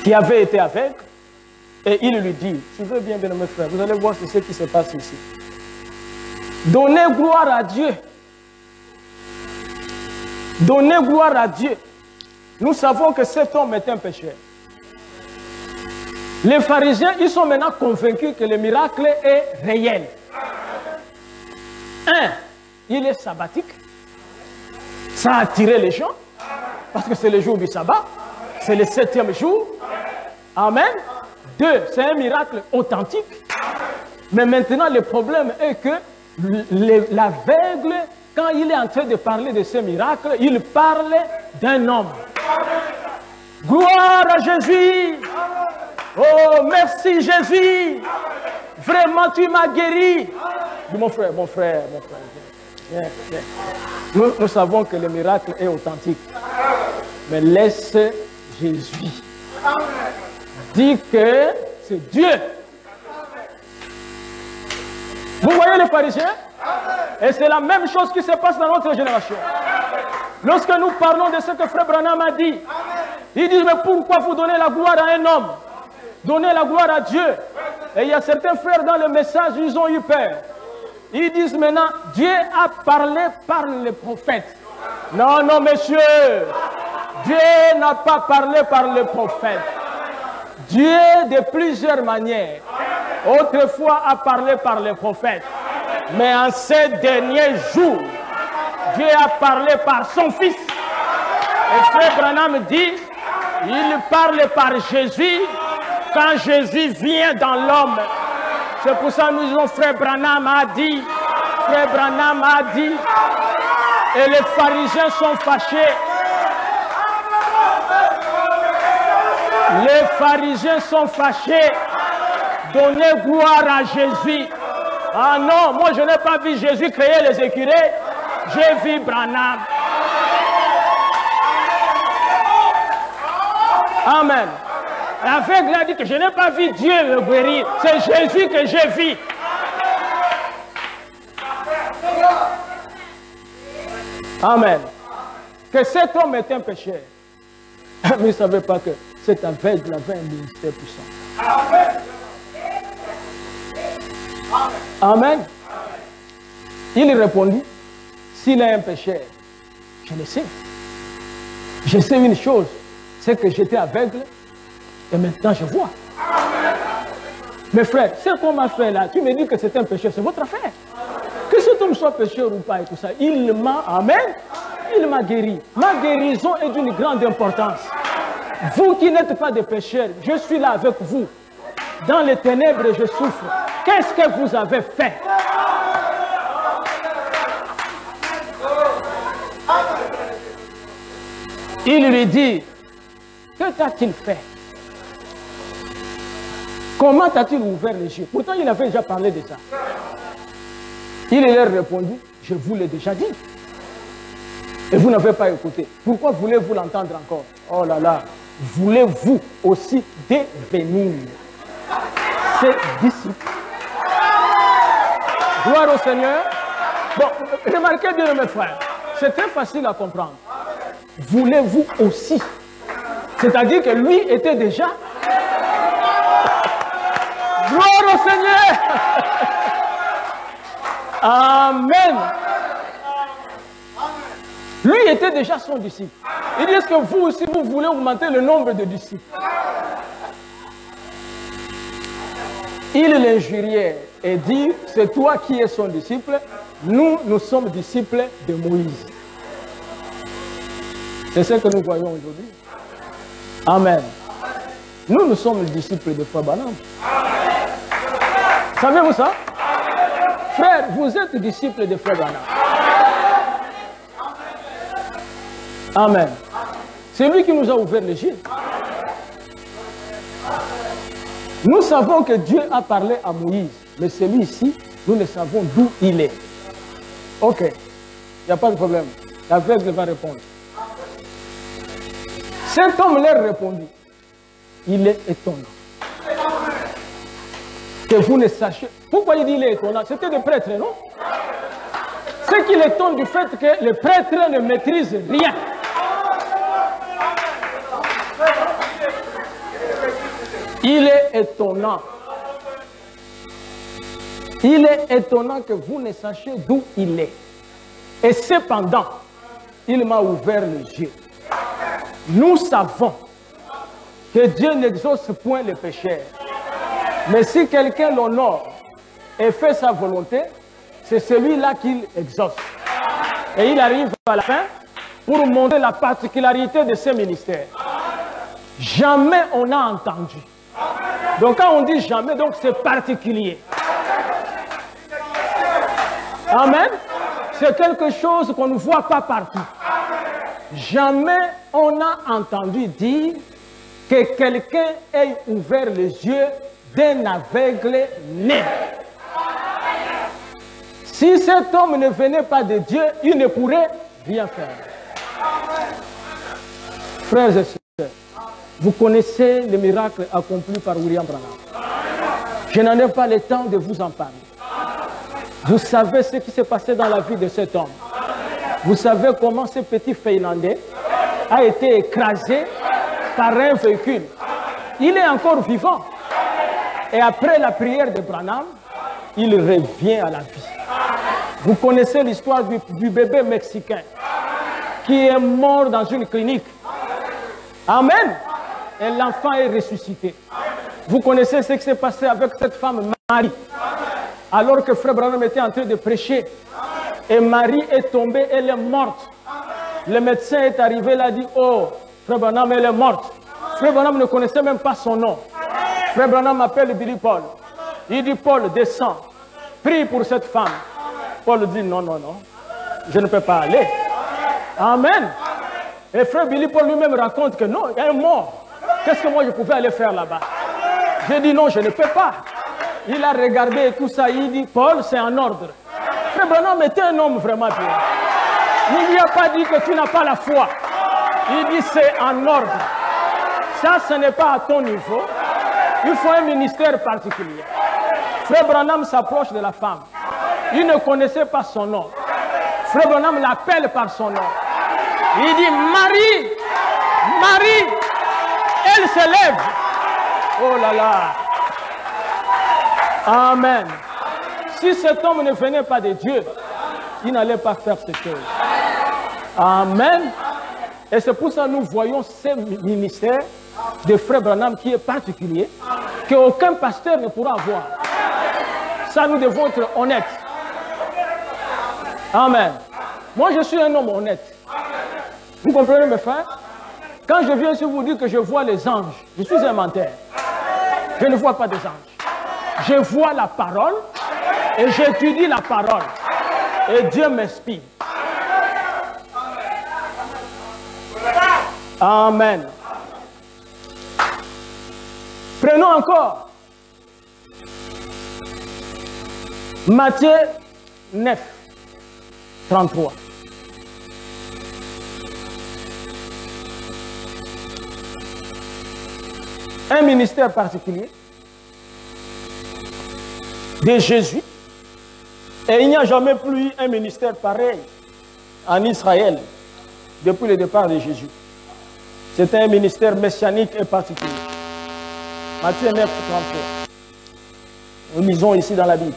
qui avait été aveugle et il lui dit, tu veux bien, mes frères, vous allez voir ce qui se passe ici. Donnez gloire à Dieu. Donnez gloire à Dieu. Nous savons que cet homme est un pécheur. Les pharisiens, ils sont maintenant convaincus que le miracle est réel. Un, il est sabbatique. Ça a attiré les gens, parce que c'est le jour du sabbat. C'est le 7e jour. Amen. Deux, c'est un miracle authentique. Mais maintenant, le problème est que l'aveugle, quand il est en train de parler de ce miracle, il parle d'un homme. Gloire à Jésus. Oh, merci Jésus. Vraiment, tu m'as guéri. Mon frère. Viens. Nous savons que le miracle est authentique. Mais laisse Jésus. Dis que c'est Dieu. Vous voyez les pharisiens? Et c'est la même chose qui se passe dans notre génération. Lorsque nous parlons de ce que Frère Branham a dit, ils disent, mais pourquoi vous donnez la gloire à un homme? Donnez la gloire à Dieu. Et il y a certains frères dans le message, ils ont eu peur. Ils disent maintenant, Dieu a parlé par les prophètes. Non, non, monsieur. Dieu n'a pas parlé par les prophètes. Dieu, de plusieurs manières, autrefois a parlé par les prophètes. Mais en ces derniers jours, Dieu a parlé par son Fils. Et Frère Branham dit, il parle par Jésus quand Jésus vient dans l'homme. C'est pour ça que nous disons, Frère Branham a dit, et les pharisiens sont fâchés. Les pharisiens sont fâchés. Donnez gloire à Jésus. Ah non, moi je n'ai pas vu Jésus créer les écureuils. J'ai vu Branham. Amen. L'aveugle a dit que je n'ai pas vu Dieu me guérir. C'est Jésus que j'ai vu. Amen. Que cet homme est un pécheur. Mais il ne savait pas que cet aveugle avait un ministère puissant. Amen. Il répondit, s'il est un pécheur, je le sais. Je sais une chose, c'est que j'étais aveugle et maintenant je vois. Mes frères, ce qu'on m'a fait là, tu me dis que c'est un pécheur, c'est votre affaire. Que cet homme soit pécheur ou pas et tout ça, il m'a, amen, il m'a guéri. Ma guérison est d'une grande importance. Vous qui n'êtes pas des pécheurs, je suis là avec vous. Dans les ténèbres, je souffre. Qu'est-ce que vous avez fait? Il lui dit, que t'a-t-il fait? Comment t'a-t-il ouvert les yeux? Pourtant, il avait déjà parlé de ça. Il leur répondit, je vous l'ai déjà dit. Et vous n'avez pas écouté. Pourquoi voulez-vous l'entendre encore? Oh là là, voulez-vous aussi devenir ses disciples? Gloire au Seigneur. Bon, remarquez bien mes frères, c'est très facile à comprendre. Voulez-vous aussi? C'est-à-dire que lui était déjà. Gloire au Seigneur. Amen. Lui était déjà son disciple. Il dit, est-ce que vous aussi, vous voulez augmenter le nombre de disciples? Il l'injuriait et dit, c'est toi qui es son disciple, nous sommes disciples de Moïse. C'est ce que nous voyons aujourd'hui. Amen. Nous sommes les disciples de Frère Branham. Savez-vous ça? Frère, vous êtes disciples de Frère Branham. Amen. C'est lui qui nous a ouvert les yeux. Nous savons que Dieu a parlé à Moïse, mais celui-ci, nous ne savons d'où il est. Ok, il n'y a pas de problème. L'aveugle va répondre. Cet homme leur répondit, il est étonnant que vous ne sachiez. Pourquoi il dit il est étonnant? C'était des prêtres, non? Ce qui l'étonne du fait que les prêtres ne maîtrisent rien. Il est étonnant. Il est étonnant que vous ne sachiez d'où il est. Et cependant, il m'a ouvert les yeux. Nous savons que Dieu n'exauce point les pécheurs. Mais si quelqu'un l'honore et fait sa volonté, c'est celui-là qu'il exauce. Et il arrive à la fin pour montrer la particularité de ce ministère. Jamais on n'a entendu. Donc quand on dit jamais, donc c'est particulier. Amen. C'est quelque chose qu'on ne voit pas partout. Jamais on a entendu dire que quelqu'un ait ouvert les yeux d'un aveugle né. Si cet homme ne venait pas de Dieu, il ne pourrait rien faire. Frères et sœurs, vous connaissez les miracles accomplis par William Branham. Je n'en ai pas le temps de vous en parler. Vous savez ce qui s'est passé dans la vie de cet homme. Vous savez comment ce petit Finlandais a été écrasé par un véhicule. Il est encore vivant. Et après la prière de Branham, il revient à la vie. Vous connaissez l'histoire du bébé mexicain qui est mort dans une clinique. Amen. Et l'enfant est ressuscité. Vous connaissez ce qui s'est passé avec cette femme Marie. Alors que Frère Branham était en train de prêcher. Et Marie est tombée, elle est morte. Le médecin est arrivé, il a dit, oh, Frère Branham, elle est morte. Frère Branham ne connaissait même pas son nom. Frère Branham appelle Billy Paul. Il dit, Paul, descends, prie pour cette femme. Paul dit, non, non, non, je ne peux pas aller. Amen. Et Frère Billy Paul lui-même raconte que non, elle est morte. Qu'est-ce que moi je pouvais aller faire là-bas? J'ai dit, non, je ne peux pas. Il a regardé tout ça, il dit, Paul, c'est en ordre. Frère Branham était un homme vraiment bien. Il ne lui a pas dit que tu n'as pas la foi. Il dit, c'est en ordre. Ça, ce n'est pas à ton niveau. Il faut un ministère particulier. Frère Branham s'approche de la femme. Il ne connaissait pas son nom. Frère Branham l'appelle par son nom. Il dit, Marie, Marie, elle se lève. Oh là là. Amen. Si cet homme ne venait pas de Dieu, il n'allait pas faire ces choses. Amen. Et c'est pour ça que nous voyons ce ministère de Frère Branham qui est particulier, qu'aucun pasteur ne pourra avoir. Ça, nous devons être honnêtes. Amen. Moi, je suis un homme honnête. Vous comprenez, mes frères? Quand je viens ici vous dire que je vois les anges, je suis un menteur. Je ne vois pas des anges. Je vois la parole et j'étudie la parole. Et Dieu m'inspire. Amen. Prenons encore Matthieu 9, 33. Un ministère particulier de Jésus. Et il n'y a jamais plus un ministère pareil en Israël depuis le départ de Jésus. C'était un ministère messianique et particulier. Matthieu 9, 33. Nous lisons ici dans la Bible.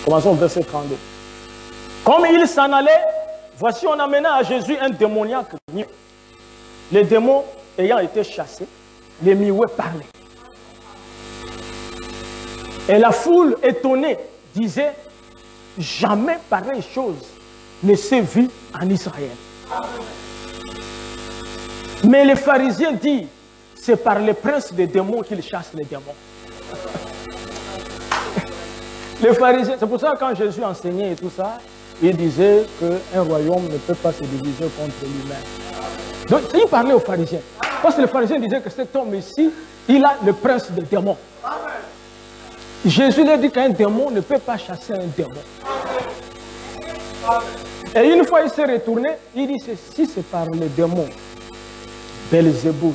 Commençons au verset 32. Comme il s'en allait, voici on amena à Jésus un démoniaque. Les démons ayant été chassés, les muets parlaient. Et la foule étonnée disait, jamais pareille chose ne s'est vue en Israël. Mais les pharisiens disent, c'est par le prince des démons qu'il chasse les démons. Les pharisiens, c'est pour ça que quand Jésus enseignait et tout ça, il disait qu'un royaume ne peut pas se diviser contre lui-même. Donc il parlait aux pharisiens. Parce que les pharisiens disaient que cet homme ici, il a le prince des démons. Jésus lui dit qu'un démon ne peut pas chasser un démon. Et une fois il s'est retourné, il dit, si c'est par le démon, Belzéboul.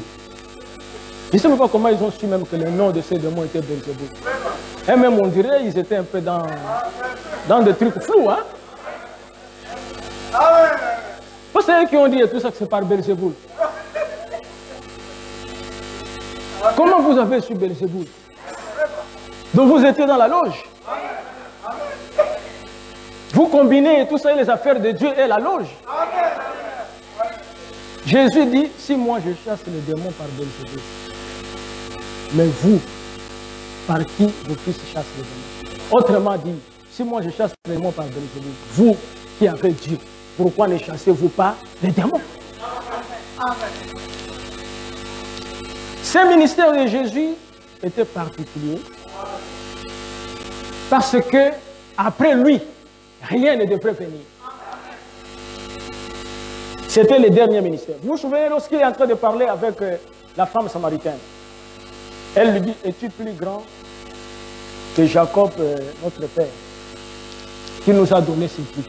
Je ne sais même pas comment ils ont su même que le nom de ces démons était Belzéboul. Et même on dirait ils étaient un peu dans des trucs flous. Hein? Parce que c'est eux qui ont dit tout ça que c'est par Belzéboul. Comment vous avez su Belzéboul? Donc vous étiez dans la loge. Vous combinez tout ça, les affaires de Dieu et la loge. Jésus dit, si moi je chasse les démons par Belzébul, mais vous, par qui vos fils chassent les démons? Autrement dit, si moi je chasse les démons par Belzébul, vous qui avez Dieu, pourquoi ne chassez-vous pas les démons? Ce ministère de Jésus était particulier parce que après lui, rien ne devrait venir. C'était le dernier ministère. Vous vous souvenez lorsqu'il est en train de parler avec la femme samaritaine, elle lui dit, es-tu plus grand que Jacob, notre père, qui nous a donné ses puits?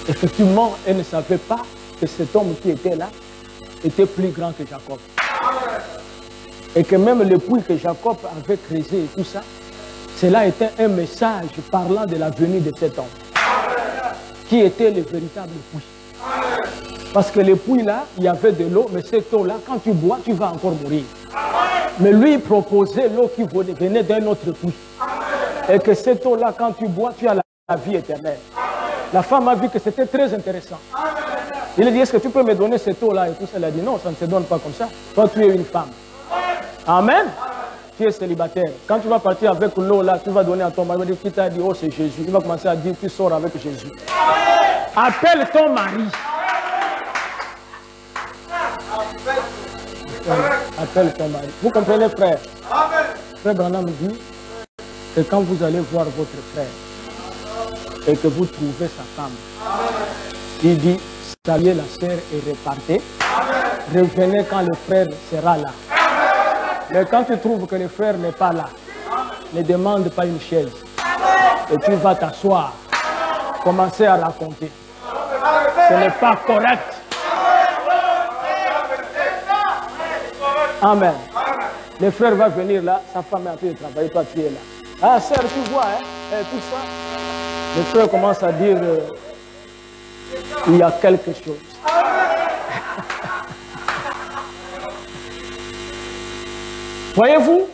Effectivement, elle ne savait pas que cet homme qui était là était plus grand que Jacob. Et que même le puits que Jacob avait creusé et tout ça, cela était un message parlant de la venue de cet homme, qui était le véritable puits. Parce que le puits là, il y avait de l'eau, mais cette eau là, quand tu bois, tu vas encore mourir. Mais lui, il proposait l'eau qui venait d'un autre puits. Et que cette eau là, quand tu bois, tu as la vie éternelle. La femme a vu que c'était très intéressant. Il a dit, est-ce que tu peux me donner cette eau là? Et tout ça, elle a dit, non, ça ne se donne pas comme ça. Toi, tu es une femme. Amen. Tu es célibataire. Quand tu vas partir avec l'eau là, tu vas donner à ton mari. Il va dire, qui t'a dit, oh, c'est Jésus. Il va commencer à dire, tu sors avec Jésus. Appelle ton mari. Appelle ton mari. Vous comprenez, frère? Frère Branham dit que quand vous allez voir votre frère et que vous trouvez sa femme, il dit, saluez la sœur et repartez. Revenez quand le frère sera là. Mais quand tu trouves que le frère n'est pas là, ne demande pas une chaise. Et tu vas t'asseoir, commencer à raconter. Ce n'est pas correct. Amen. Le frère va venir là, sa femme est en train de travailler, toi tu es là. Ah, sœur, tu vois, hein, et tout ça. Le frère commence à dire, il y a quelque chose. Voyez-vous,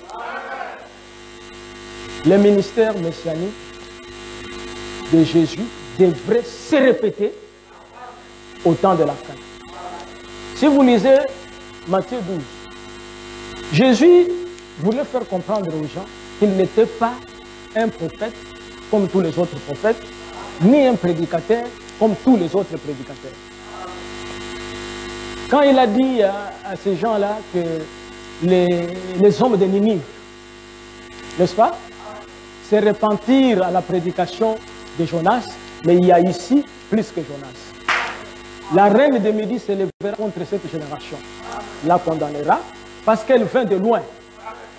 le ministère messianique de Jésus devrait se répéter au temps de la fin. Si vous lisez Matthieu 12, Jésus voulait faire comprendre aux gens qu'il n'était pas un prophète comme tous les autres prophètes, ni un prédicateur comme tous les autres prédicateurs. Quand il a dit à ces gens-là que les hommes de Ninive, n'est-ce pas, se repentir à la prédication de Jonas, mais il y a ici plus que Jonas. La reine de Midi se lèvera contre cette génération, la condamnera, parce qu'elle vient de loin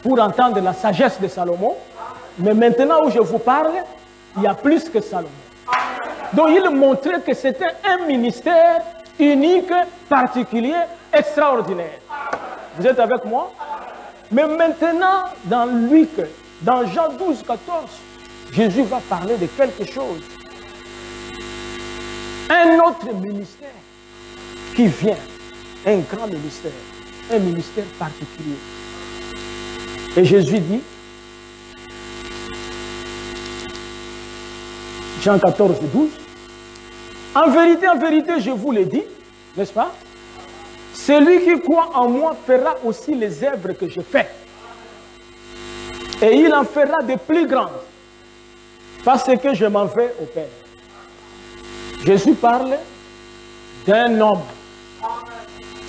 pour entendre la sagesse de Salomon, mais maintenant où je vous parle, il y a plus que Salomon. Donc il montrait que c'était un ministère unique, particulier, extraordinaire. Vous êtes avec moi? Mais maintenant, dans Jean 12, 14, Jésus va parler de quelque chose. Un autre ministère qui vient, un grand ministère, un ministère particulier. Et Jésus dit, Jean 14, 12, en vérité, je vous le dis, n'est-ce pas? Celui qui croit en moi fera aussi les œuvres que je fais. Et il en fera de plus grandes, parce que je m'en vais au Père. Jésus parle d'un homme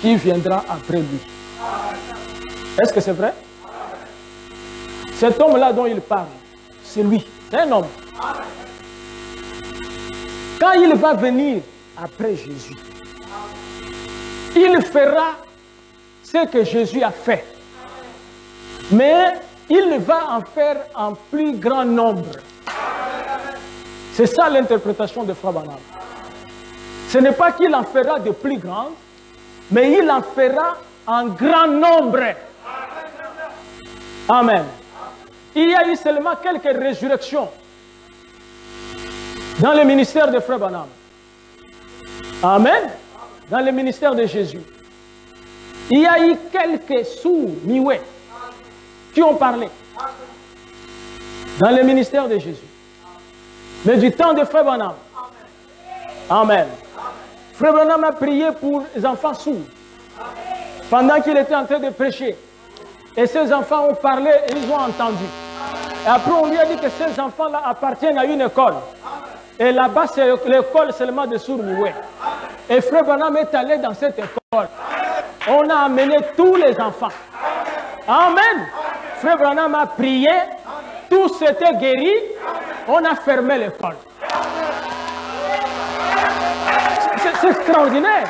qui viendra après lui. Est-ce que c'est vrai? Cet homme-là dont il parle, c'est lui, c'est un homme. Quand il va venir après Jésus, il fera ce que Jésus a fait. Mais il va en faire en plus grand nombre. C'est ça l'interprétation de Frère Branham. Ce n'est pas qu'il en fera de plus grandes, mais il en fera en grand nombre. Amen. Il y a eu seulement quelques résurrections dans le ministère de Frère Branham. Amen. Dans le ministère de Jésus. Il y a eu quelques sourds, miouets, qui ont parlé dans le ministère de Jésus. Mais du temps de Frère Branham. Amen. Frère Branham a prié pour les enfants sourds pendant qu'il était en train de prêcher. Et ces enfants ont parlé et ils ont entendu. Et après, on lui a dit que ces enfants-là appartiennent à une école. Et là-bas, c'est l'école seulement de sourds-muets. Et Frère Branham est allé dans cette école. On a amené tous les enfants. Amen. Frère Branham a prié. Tous étaient guéris. On a fermé l'école. C'est extraordinaire.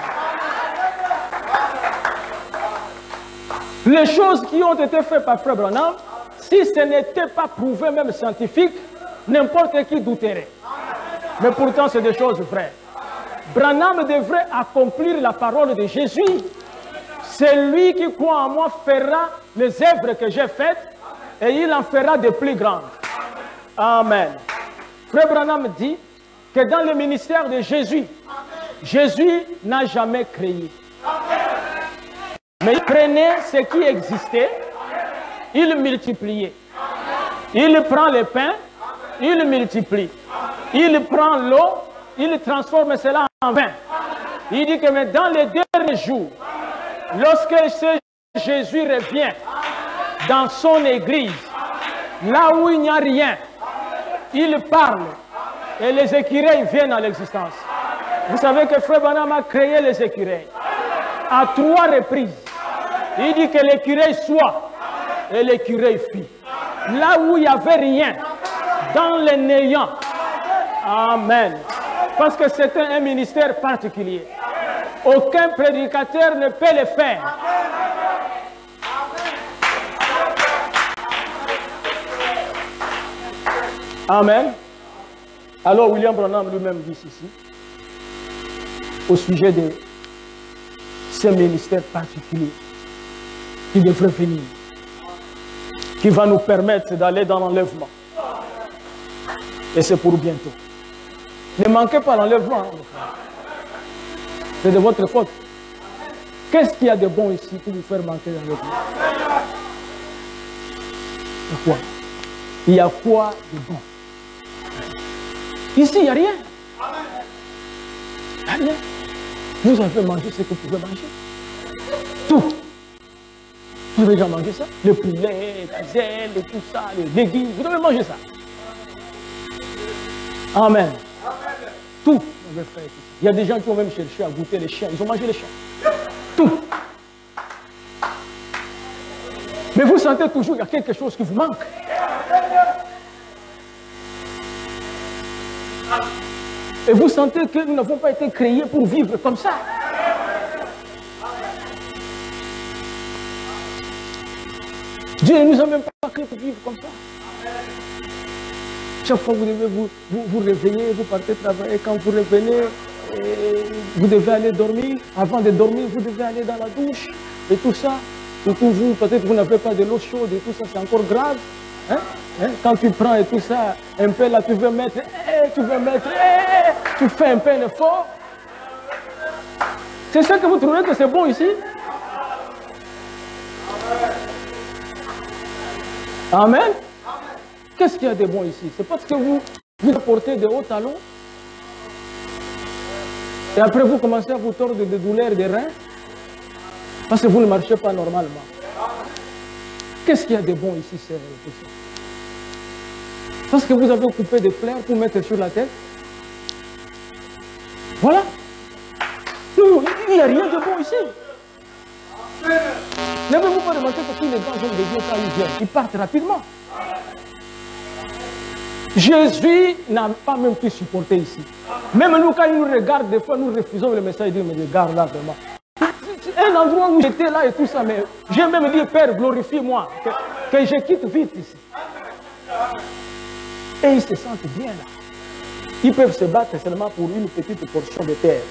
Les choses qui ont été faites par Frère Branham, si ce n'était pas prouvé même scientifique, n'importe qui douterait. Mais pourtant, c'est des choses vraies. Branham devrait accomplir la parole de Jésus. Celui qui croit en moi fera les œuvres que j'ai faites et il en fera de plus grandes. Amen. Frère Branham dit que dans le ministère de Jésus, Jésus n'a jamais créé. Mais il prenait ce qui existait, il multipliait. Il prend le pain, il multiplie. Il prend l'eau, il transforme cela en vin. Il dit que mais dans les derniers jours, lorsque Jésus revient dans son église, là où il n'y a rien, il parle et les écureuils viennent à l'existence. Vous savez que Frère Branham a créé les écureuils à 3 reprises. Il dit que l'écureuil soit et l'écureuil fit. Là où il n'y avait rien, dans le néant. Amen. Parce que c'était un ministère particulier. Aucun prédicateur ne peut le faire. Amen. Alors William Branham lui-même dit ceci au sujet de ce ministère particulier qui devrait venir, qui va nous permettre d'aller dans l'enlèvement. Et c'est pour bientôt. Ne manquez pas l'enlèvement. C'est de votre faute. Qu'est-ce qu'il y a de bon ici pour vous faire manquer l'enlèvement? Il y a quoi? Il y a quoi de bon? Ici, il n'y a rien. Il n'y a rien. Vous avez mangé ce que vous pouvez manger. Tout. Vous avez déjà mangé ça? Le poulet, la zèle, et tout ça, les légumes. Vous devez manger ça. Amen. Tout. On veut faire tout ça. Il y a des gens qui ont même cherché à goûter les chiens. Ils ont mangé les chiens. Tout. Mais vous sentez toujours qu'il y a quelque chose qui vous manque. Et vous sentez que nous n'avons pas été créés pour vivre comme ça. Dieu ne nous a même pas créés pour vivre comme ça. Chaque fois que vous devez vous réveiller, vous partez travailler. Quand vous revenez, vous devez aller dormir. Avant de dormir, vous devez aller dans la douche. Et tout ça. Et toujours, peut-être que vous n'avez pas de l'eau chaude et tout ça, c'est encore grave. Hein? Hein? Quand tu prends et tout ça, un peu là, tu veux mettre, tu fais un peu d'effort. C'est ça que vous trouvez que c'est bon ici? Amen. Qu'est-ce qu'il y a de bon ici? C'est parce que vous apportez de hauts talons et après vous commencez à vous tordre de douleurs des reins parce que vous ne marchez pas normalement. Qu'est-ce qu'il y a de bon ici, c'est tout ça? Parce que vous avez coupé des fleurs pour mettre sur la tête. Voilà. Non, il n'y a rien de bon ici. N'avez-vous pas remarqué que tous les grands hommes de Dieu, quand ils viennent, ils partent rapidement. Jésus n'a pas même pu supporter ici. Même nous, quand il nous regarde, des fois, nous refusons le message. Il dit, mais regarde là, vraiment. Un endroit où j'étais là et tout ça, mais j'ai même dit, Père, glorifie-moi, que je quitte vite ici. Et ils se sentent bien là. Ils peuvent se battre seulement pour une petite portion de terre.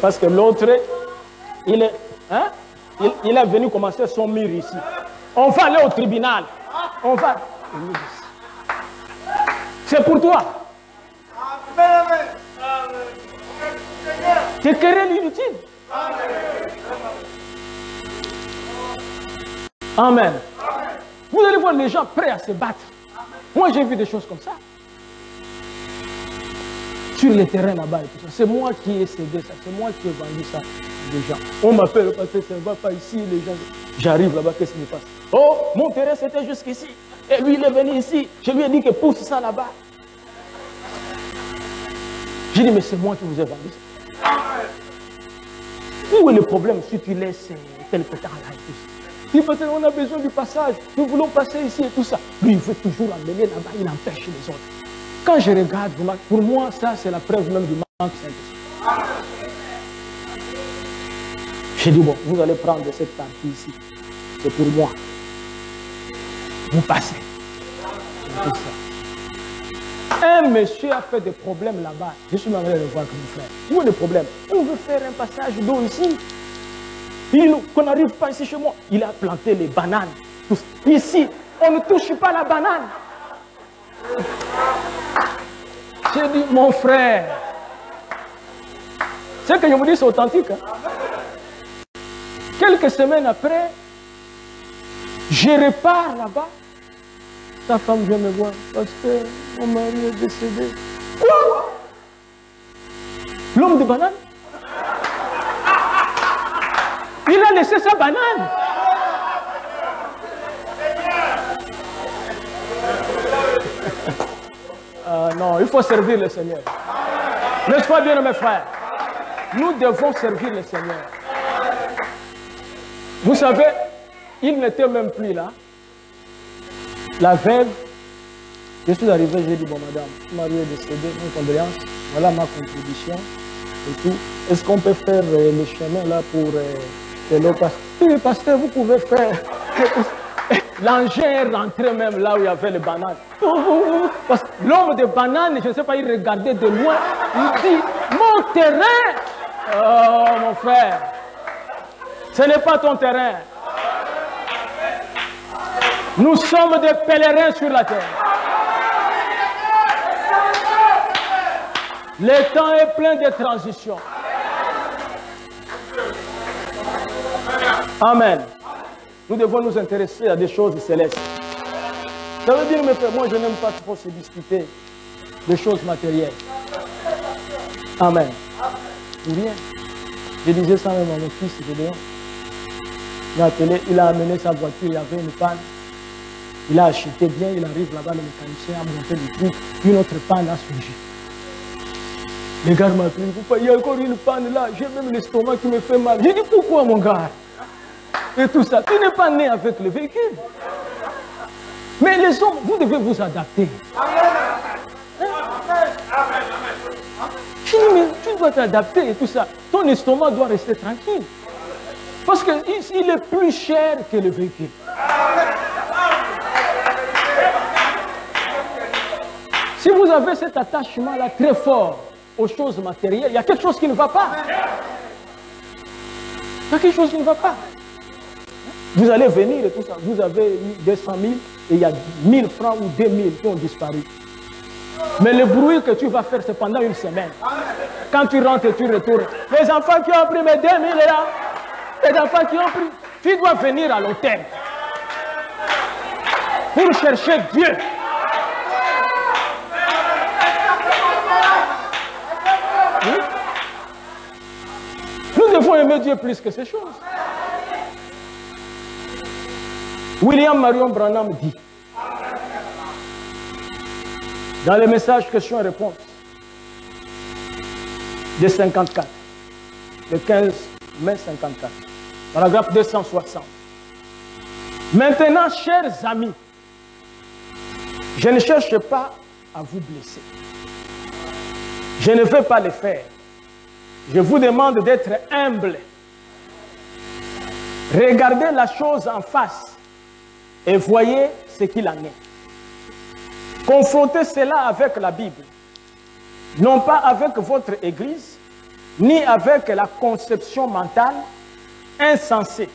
Parce que l'autre, il est venu commencer son mur ici. On va aller au tribunal. On va. C'est pour toi. C'est querelle inutile. Amen. Vous allez voir les gens prêts à se battre. Moi, j'ai vu des choses comme ça. sur le terrain là-bas et tout ça. C'est moi qui ai cédé ça, c'est moi qui ai vendu ça aux gens. On m'appelle parce que ça ne va pas ici, les gens. J'arrive là-bas, qu'est-ce qui me passe? Oh, mon terrain c'était jusqu'ici. Et lui, il est venu ici. Je lui ai dit que pousse ça là-bas. J'ai dit, mais c'est moi qui vous ai vendu ça. Où est le problème si tu laisses quelque temps là et tout ça? Il peut dire, on a besoin du passage, nous voulons passer ici et tout ça. Lui, il veut toujours emmener là-bas, il empêche les autres. Quand je regarde, pour moi, ça, c'est la preuve même du manque Saint-Esprit. J'ai dit, bon, vous allez prendre cette partie ici. C'est pour moi. Vous passez. C'est tout ça. Un monsieur a fait des problèmes là-bas. Je suis malheureux de voir que mon frère. Où est le problème? On veut faire un passage d'eau ici. Qu'on n'arrive pas ici chez moi. Il a planté les bananes. Ici, on ne touche pas la banane. J'ai dit, mon frère, ce que je vous dis, c'est authentique. Hein? Quelques semaines après, je repars là-bas. Sa femme vient me voir parce que mon mari est décédé. Quoi? L'homme de banane? Il a laissé sa banane. Non, il faut servir le Seigneur. N'est-ce pas bien, mes frères? Nous devons servir le Seigneur. Vous savez, il n'était même plus là. La veuve, je suis arrivé, j'ai dit, bon madame, mon mari est décédé, une condoléance, voilà ma contribution et tout. Est-ce qu'on peut faire le chemin là pour le pasteur? Oui, pasteur, vous pouvez faire. L'engin est rentré même là où il y avait les bananes. Parce que l'homme de banane, je ne sais pas, il regardait de loin, il dit, mon terrain. Oh mon frère, ce n'est pas ton terrain. Nous sommes des pèlerins sur la terre. Le temps est plein de transitions. Amen. Nous devons nous intéresser à des choses célestes. Ça veut dire, mes frères, moi je n'aime pas trop se discuter des choses matérielles. Amen. Ou rien. Je disais ça même à mon fils, Gédéon. Il a amené sa voiture, il y avait une panne. Il a acheté bien, il arrive là-bas, le mécanicien a monté le truc, une autre panne a surgi. Les gars m'ont appelé, il y a encore une panne là, j'ai même l'estomac qui me fait mal. J'ai dit, pourquoi mon gars? Et tout ça, tu n'es pas né avec le véhicule. Mais les hommes, vous devez vous adapter. Je dis, mais tu dois t'adapter et tout ça. Ton estomac doit rester tranquille. Parce qu'il est plus cher que le véhicule. Si vous avez cet attachement-là très fort aux choses matérielles, il y a quelque chose qui ne va pas. Il y a quelque chose qui ne va pas. Vous allez venir et tout ça. Vous avez eu 200 000 et il y a 1000 francs ou 2000 qui ont disparu. Mais le bruit que tu vas faire, c'est pendant une semaine. Quand tu rentres et tu retournes. Les enfants qui ont pris mes 2000 là, les enfants qui ont pris, tu dois venir à l'hôtel pour chercher Dieu. Oui? Nous devons aimer Dieu plus que ces choses. William Marion Branham dit, dans le message questions-réponses de 54, le 15 mai 54, paragraphe 260. Maintenant, chers amis, je ne cherche pas à vous blesser. Je ne veux pas le faire. Je vous demande d'être humble. Regardez la chose en face et voyez ce qu'il en est. Confrontez cela avec la Bible, non pas avec votre Église, ni avec la conception mentale insensée,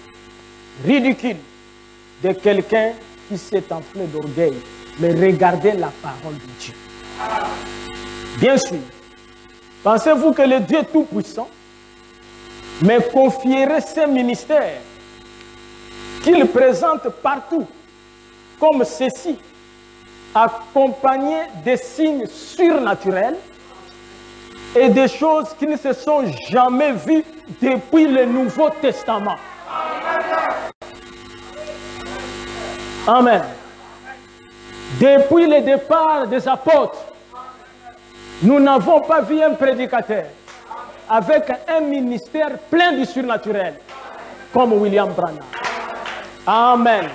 ridicule de quelqu'un qui s'est enflé d'orgueil, mais regardez la parole de Dieu. Bien sûr, pensez-vous que le Dieu Tout-Puissant me confierait ses ministères qu'il présente partout comme ceci, accompagné des signes surnaturels et des choses qui ne se sont jamais vues depuis le Nouveau Testament. Amen. Depuis le départ des apôtres, nous n'avons pas vu un prédicateur avec un ministère plein du surnaturel comme William Branham. Amen.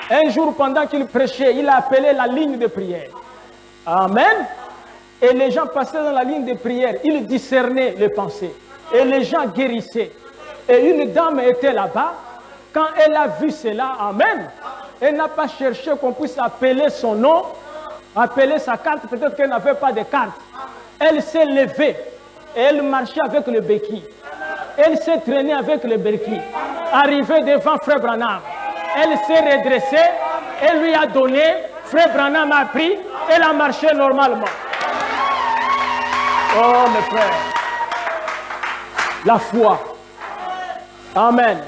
Un jour, pendant qu'il prêchait, il a appelé la ligne de prière. Amen. Et les gens passaient dans la ligne de prière. Ils discernaient les pensées. Et les gens guérissaient. Et une dame était là-bas. Quand elle a vu cela, amen, elle n'a pas cherché qu'on puisse appeler son nom, appeler sa carte. Peut-être qu'elle n'avait pas de carte. Elle s'est levée. Et elle marchait avec le béquille. Elle s'est traînée avec le béquille. Arrivée devant Frère Branham. Elle s'est redressée, elle lui a donné, Frère Branham a pris, elle a marché normalement. Oh mes frères, la foi, amen,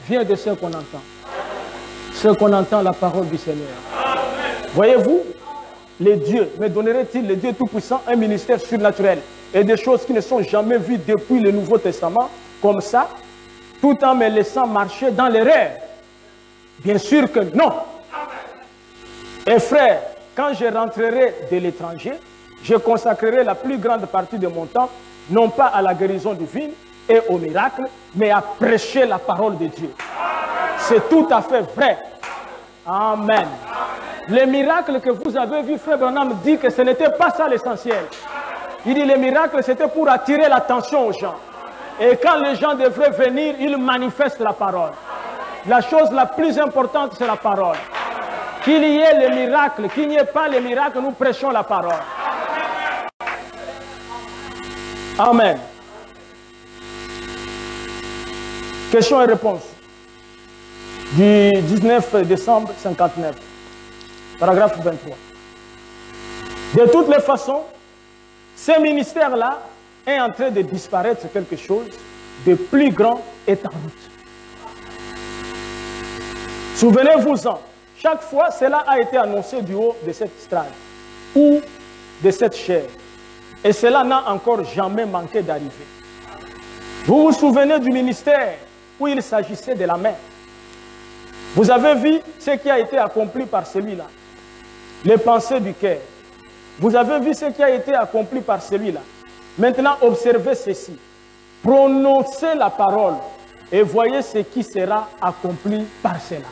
vient de ce qu'on entend. Ce qu'on entend, la parole du Seigneur. Voyez-vous, les dieux, me donnerait-il, le Dieu Tout-Puissant, un ministère surnaturel et des choses qui ne sont jamais vues depuis le Nouveau Testament, comme ça, tout en me laissant marcher dans l'erreur? Bien sûr que non. Et frère, quand je rentrerai de l'étranger, je consacrerai la plus grande partie de mon temps, non pas à la guérison divine et au miracle, mais à prêcher la parole de Dieu. C'est tout à fait vrai. Amen. Les miracles que vous avez vus, Frère Branham dit que ce n'était pas ça l'essentiel. Il dit les miracles, c'était pour attirer l'attention aux gens. Et quand les gens devraient venir, ils manifestent la parole. La chose la plus importante, c'est la parole. Qu'il y ait le miracle, qu'il n'y ait pas le miracle, nous prêchons la parole. Amen. Question et réponse. Du 19 décembre 59. Paragraphe 23. De toutes les façons, ce ministère-là est en train de disparaître. C'est quelque chose de plus grand est en route. Souvenez-vous-en, chaque fois, cela a été annoncé du haut de cette strade ou de cette chaire. Et cela n'a encore jamais manqué d'arriver. Vous vous souvenez du ministère où il s'agissait de la main. Vous avez vu ce qui a été accompli par celui-là. Les pensées du cœur. Vous avez vu ce qui a été accompli par celui-là. Maintenant, observez ceci. Prononcez la parole et voyez ce qui sera accompli par cela.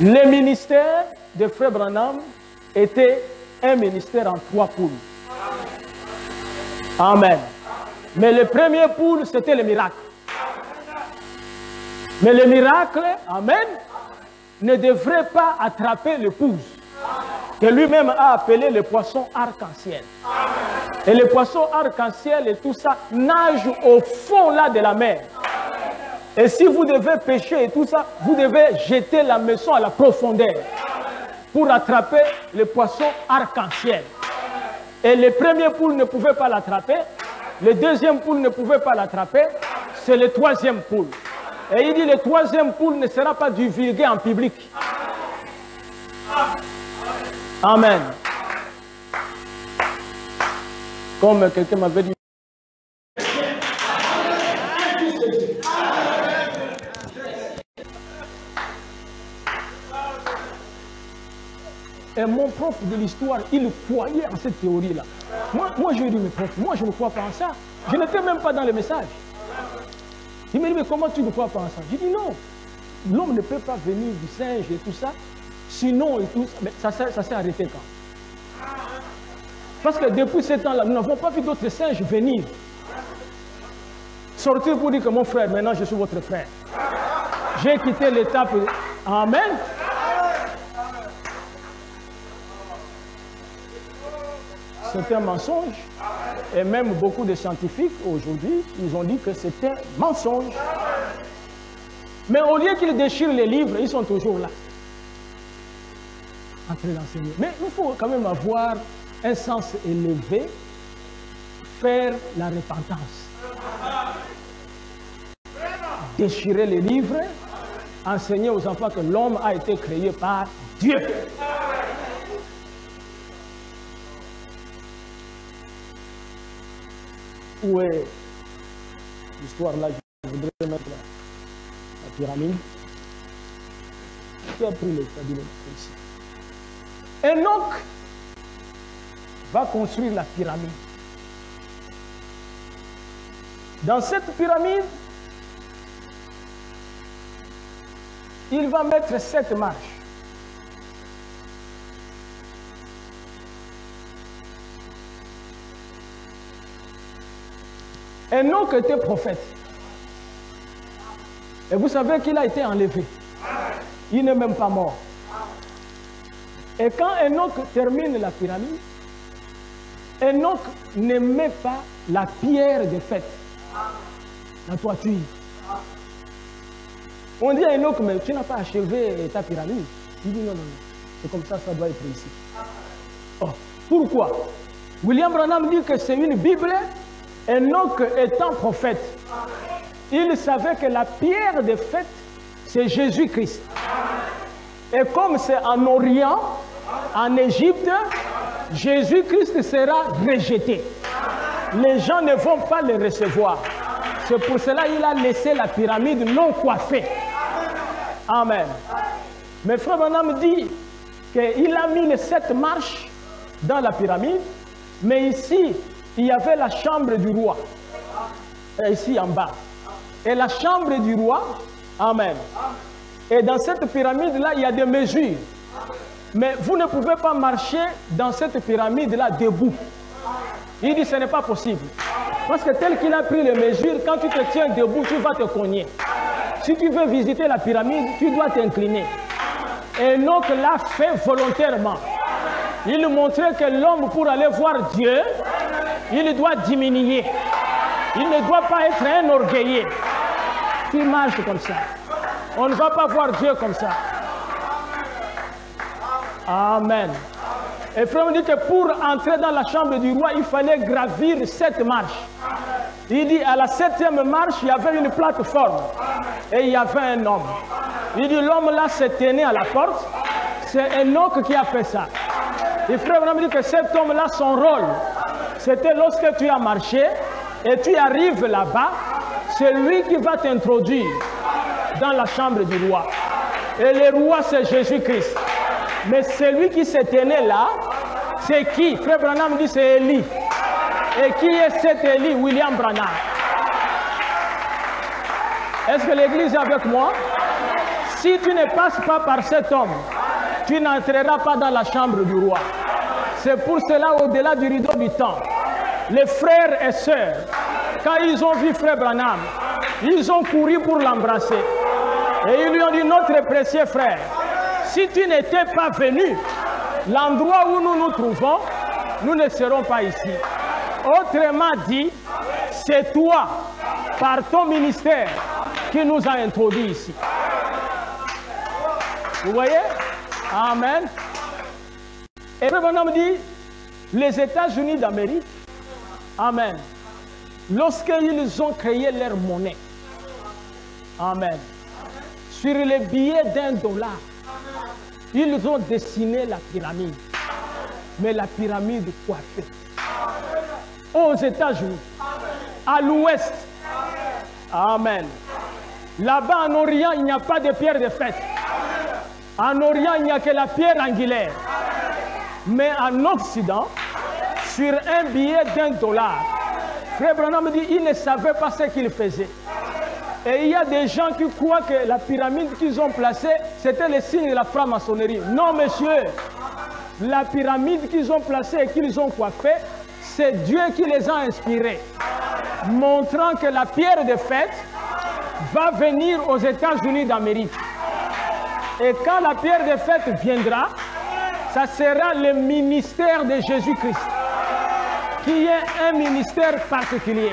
Le ministère de Frère Branham était un ministère en 3 poules. Amen. Mais le premier poule, c'était le miracle. Mais le miracle, amen, ne devrait pas attraper l'épouse, que lui-même a appelé le poisson arc-en-ciel. Et le poisson arc-en-ciel et tout ça nage au fond là de la mer. Et si vous devez pêcher et tout ça, vous devez jeter la maison à la profondeur pour attraper le poisson arc-en-ciel. Et le premier poule ne pouvait pas l'attraper, le deuxième poule ne pouvait pas l'attraper, c'est le troisième poule. Et il dit le troisième poule ne sera pas divulgué en public. Amen. Comme quelqu'un m'avait dit. Et mon prof de l'histoire, il croyait en cette théorie-là. Moi je lui ai dit, mais prof, moi je ne crois pas en ça. Je n'étais même pas dans le message. Il m'a dit, mais comment tu ne crois pas en ça? J'ai dit non. L'homme ne peut pas venir du singe et tout ça. Sinon et tout ça. Mais ça s'est arrêté quand? Parce que depuis ce temps-là, nous n'avons pas vu d'autres singes venir. Sortir pour dire que mon frère, maintenant je suis votre frère. J'ai quitté l'étape. Amen. C'est un mensonge. Et même beaucoup de scientifiques, aujourd'hui, ils ont dit que c'est un mensonge. Mais au lieu qu'ils déchirent les livres, ils sont toujours là. En train d'enseigner. Mais il faut quand même avoir un sens élevé, faire la repentance. Déchirer les livres, enseigner aux enfants que l'homme a été créé par Dieu. où est l'histoire là? Je voudrais mettre la pyramide. Qui a pris les tables ici? Enoch va construire la pyramide. Dans cette pyramide, il va mettre 7 marches. Enoch était prophète. Et vous savez qu'il a été enlevé. Il n'est même pas mort. Et quand Enoch termine la pyramide, Enoch ne met pas la pierre de fête, la toiture. On dit à Enoch, mais tu n'as pas achevé ta pyramide. Il dit non, non, non. C'est comme ça, ça doit être ici. Oh, pourquoi? William Branham dit que c'est une Bible. Enoch étant prophète, il savait que la pierre de fête, c'est Jésus-Christ. Et comme c'est en Orient, en Égypte, Jésus-Christ sera rejeté. Les gens ne vont pas le recevoir. C'est pour cela qu'il a laissé la pyramide non coiffée. Amen. Mais Frère Branham dit qu'il a mis les 7 marches dans la pyramide, mais ici, il y avait la chambre du roi, ici en bas. Et la chambre du roi, amen. Et dans cette pyramide-là, il y a des mesures. Mais vous ne pouvez pas marcher dans cette pyramide-là debout. Il dit, ce n'est pas possible. Parce que tel qu'il a pris les mesures, quand tu te tiens debout, tu vas te cogner. Si tu veux visiter la pyramide, tu dois t'incliner. Et donc l'a fait volontairement. Il montrait que l'homme, pour aller voir Dieu, il doit diminuer. Il ne doit pas être un orgueilleux. Tu marches comme ça. On ne va pas voir Dieu comme ça. Amen. Et frère me dit que pour entrer dans la chambre du roi, il fallait gravir 7 marches. Il dit à la 7e marche, il y avait une plateforme. Et il y avait un homme. Il dit l'homme là se tenait à la porte. C'est Enoch qui a fait ça. Et frère me dit que cet homme là, son rôle, c'était lorsque tu as marché et tu arrives là-bas, c'est lui qui va t'introduire dans la chambre du roi. Et le roi, c'est Jésus-Christ. Mais celui qui se tenait là, c'est qui? Frère Branham dit c'est Élie. Et qui est cet Élie? William Branham. Est-ce que l'église est avec moi? Si tu ne passes pas par cet homme, tu n'entreras pas dans la chambre du roi. C'est pour cela, au-delà du rideau du temps, les frères et sœurs, quand ils ont vu frère Branham, ils ont couru pour l'embrasser. Et ils lui ont dit, notre précieux frère, si tu n'étais pas venu, l'endroit où nous nous trouvons, nous ne serons pas ici. Autrement dit, c'est toi, par ton ministère, qui nous a introduits ici. Vous voyez? Amen. Et le bonhomme dit, les États-Unis d'Amérique, amen, lorsqu'ils ont créé leur monnaie, amen, sur les billets d'$1, ils ont dessiné la pyramide, mais la pyramide coiffée. Aux États-Unis, à l'ouest, amen. Là-bas en Orient, il n'y a pas de pierre de fête. En Orient, il n'y a que la pierre angulaire. Mais en Occident, sur un billet d'$1, Frère Branham dit qu'il ne savait pas ce qu'il faisait. Et il y a des gens qui croient que la pyramide qu'ils ont placée, c'était le signe de la franc-maçonnerie. Non, monsieur. La pyramide qu'ils ont placée et qu'ils ont coiffée, c'est Dieu qui les a inspirés, montrant que la pierre de fête va venir aux États-Unis d'Amérique. Et quand la pierre de fête viendra, ça sera le ministère de Jésus-Christ, qui est un ministère particulier.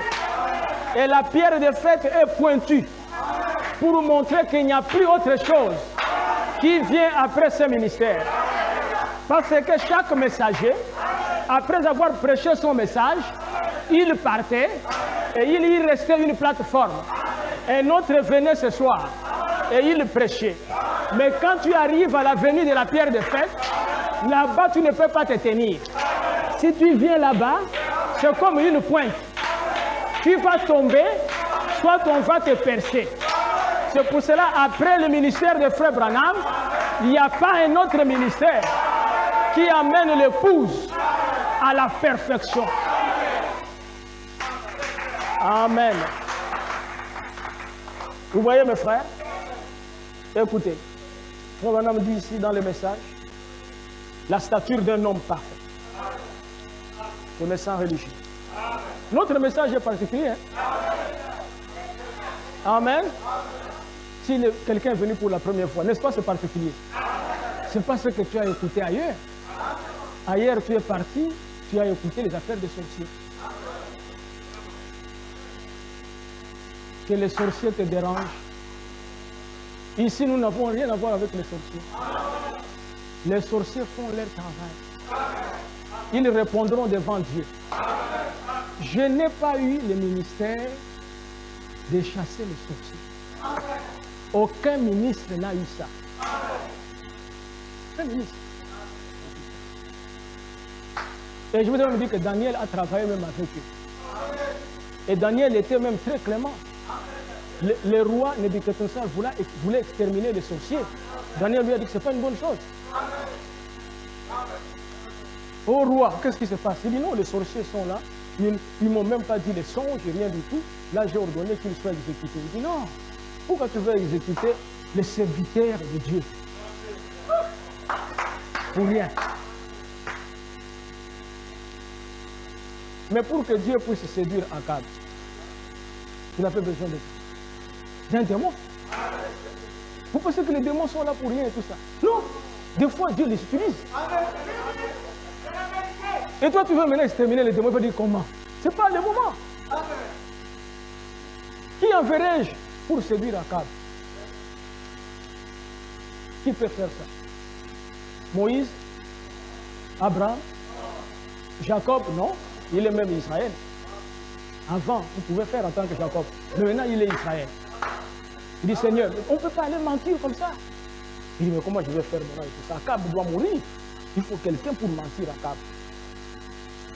Et la pierre de fête est pointue pour montrer qu'il n'y a plus autre chose qui vient après ce ministère. Parce que chaque messager, après avoir prêché son message, il partait et il y restait une plateforme. Un autre venait ce soir et il prêchait. Mais quand tu arrives à la venue de la pierre de fête, là-bas tu ne peux pas te tenir. Si tu viens là-bas, c'est comme une pointe. tu vas tomber, soit on va te percer. C'est pour cela, après le ministère de Frère Branham, il n'y a pas un autre ministère qui amène l'épouse à la perfection. Amen. Vous voyez mes frères? Écoutez, Frère Branham dit ici dans le message, la stature d'un homme parfait. Le message religieux. Notre message est particulier. Hein? Amen. Si quelqu'un est venu pour la première fois, n'est-ce pas, c'est particulier? Ce n'est pas ce que tu as écouté ailleurs. Ailleurs, tu es parti, tu as écouté les affaires des sorciers. Que les sorciers te dérangent. Ici, nous n'avons rien à voir avec les sorciers. Les sorciers font leur travail. Ils répondront devant Dieu. Je n'ai pas eu le ministère de chasser les sorciers. Aucun ministre n'a eu ça. Aucun ministre. Et je vous ai dit que Daniel a travaillé même avec eux. Et Daniel était même très clément. Le roi Nebuchadnezzar voulait exterminer les sorciers. Daniel lui a dit que ce n'est pas une bonne chose. Au roi, qu'est-ce qui se passe? Il dit non, les sorciers sont là. Ils ne m'ont même pas dit les songes, rien du tout. Là, j'ai ordonné qu'ils soient exécutés. Il dit non, pourquoi tu veux exécuter les serviteurs de Dieu? Pour rien. Mais pour que Dieu puisse séduire Akab, il n'a pas besoin d'un démon. Vous pensez que les démons sont là pour rien et tout ça? Non, des fois Dieu les utilise. Et toi tu veux maintenant exterminer les démons, il va dire comment? Ce n'est pas le moment. Qui enverrai-je pour séduire Akab? Qui peut faire ça? Moïse? Abraham? Jacob? Non, il est même Israël. Avant, vous pouvez faire en tant que Jacob. Mais maintenant, il est Israël. Il dit, Seigneur, on ne peut pas aller mentir comme ça. Il dit, mais comment je vais faire maintenant et tout ça? Akab doit mourir. Il faut quelqu'un pour mentir à Akab.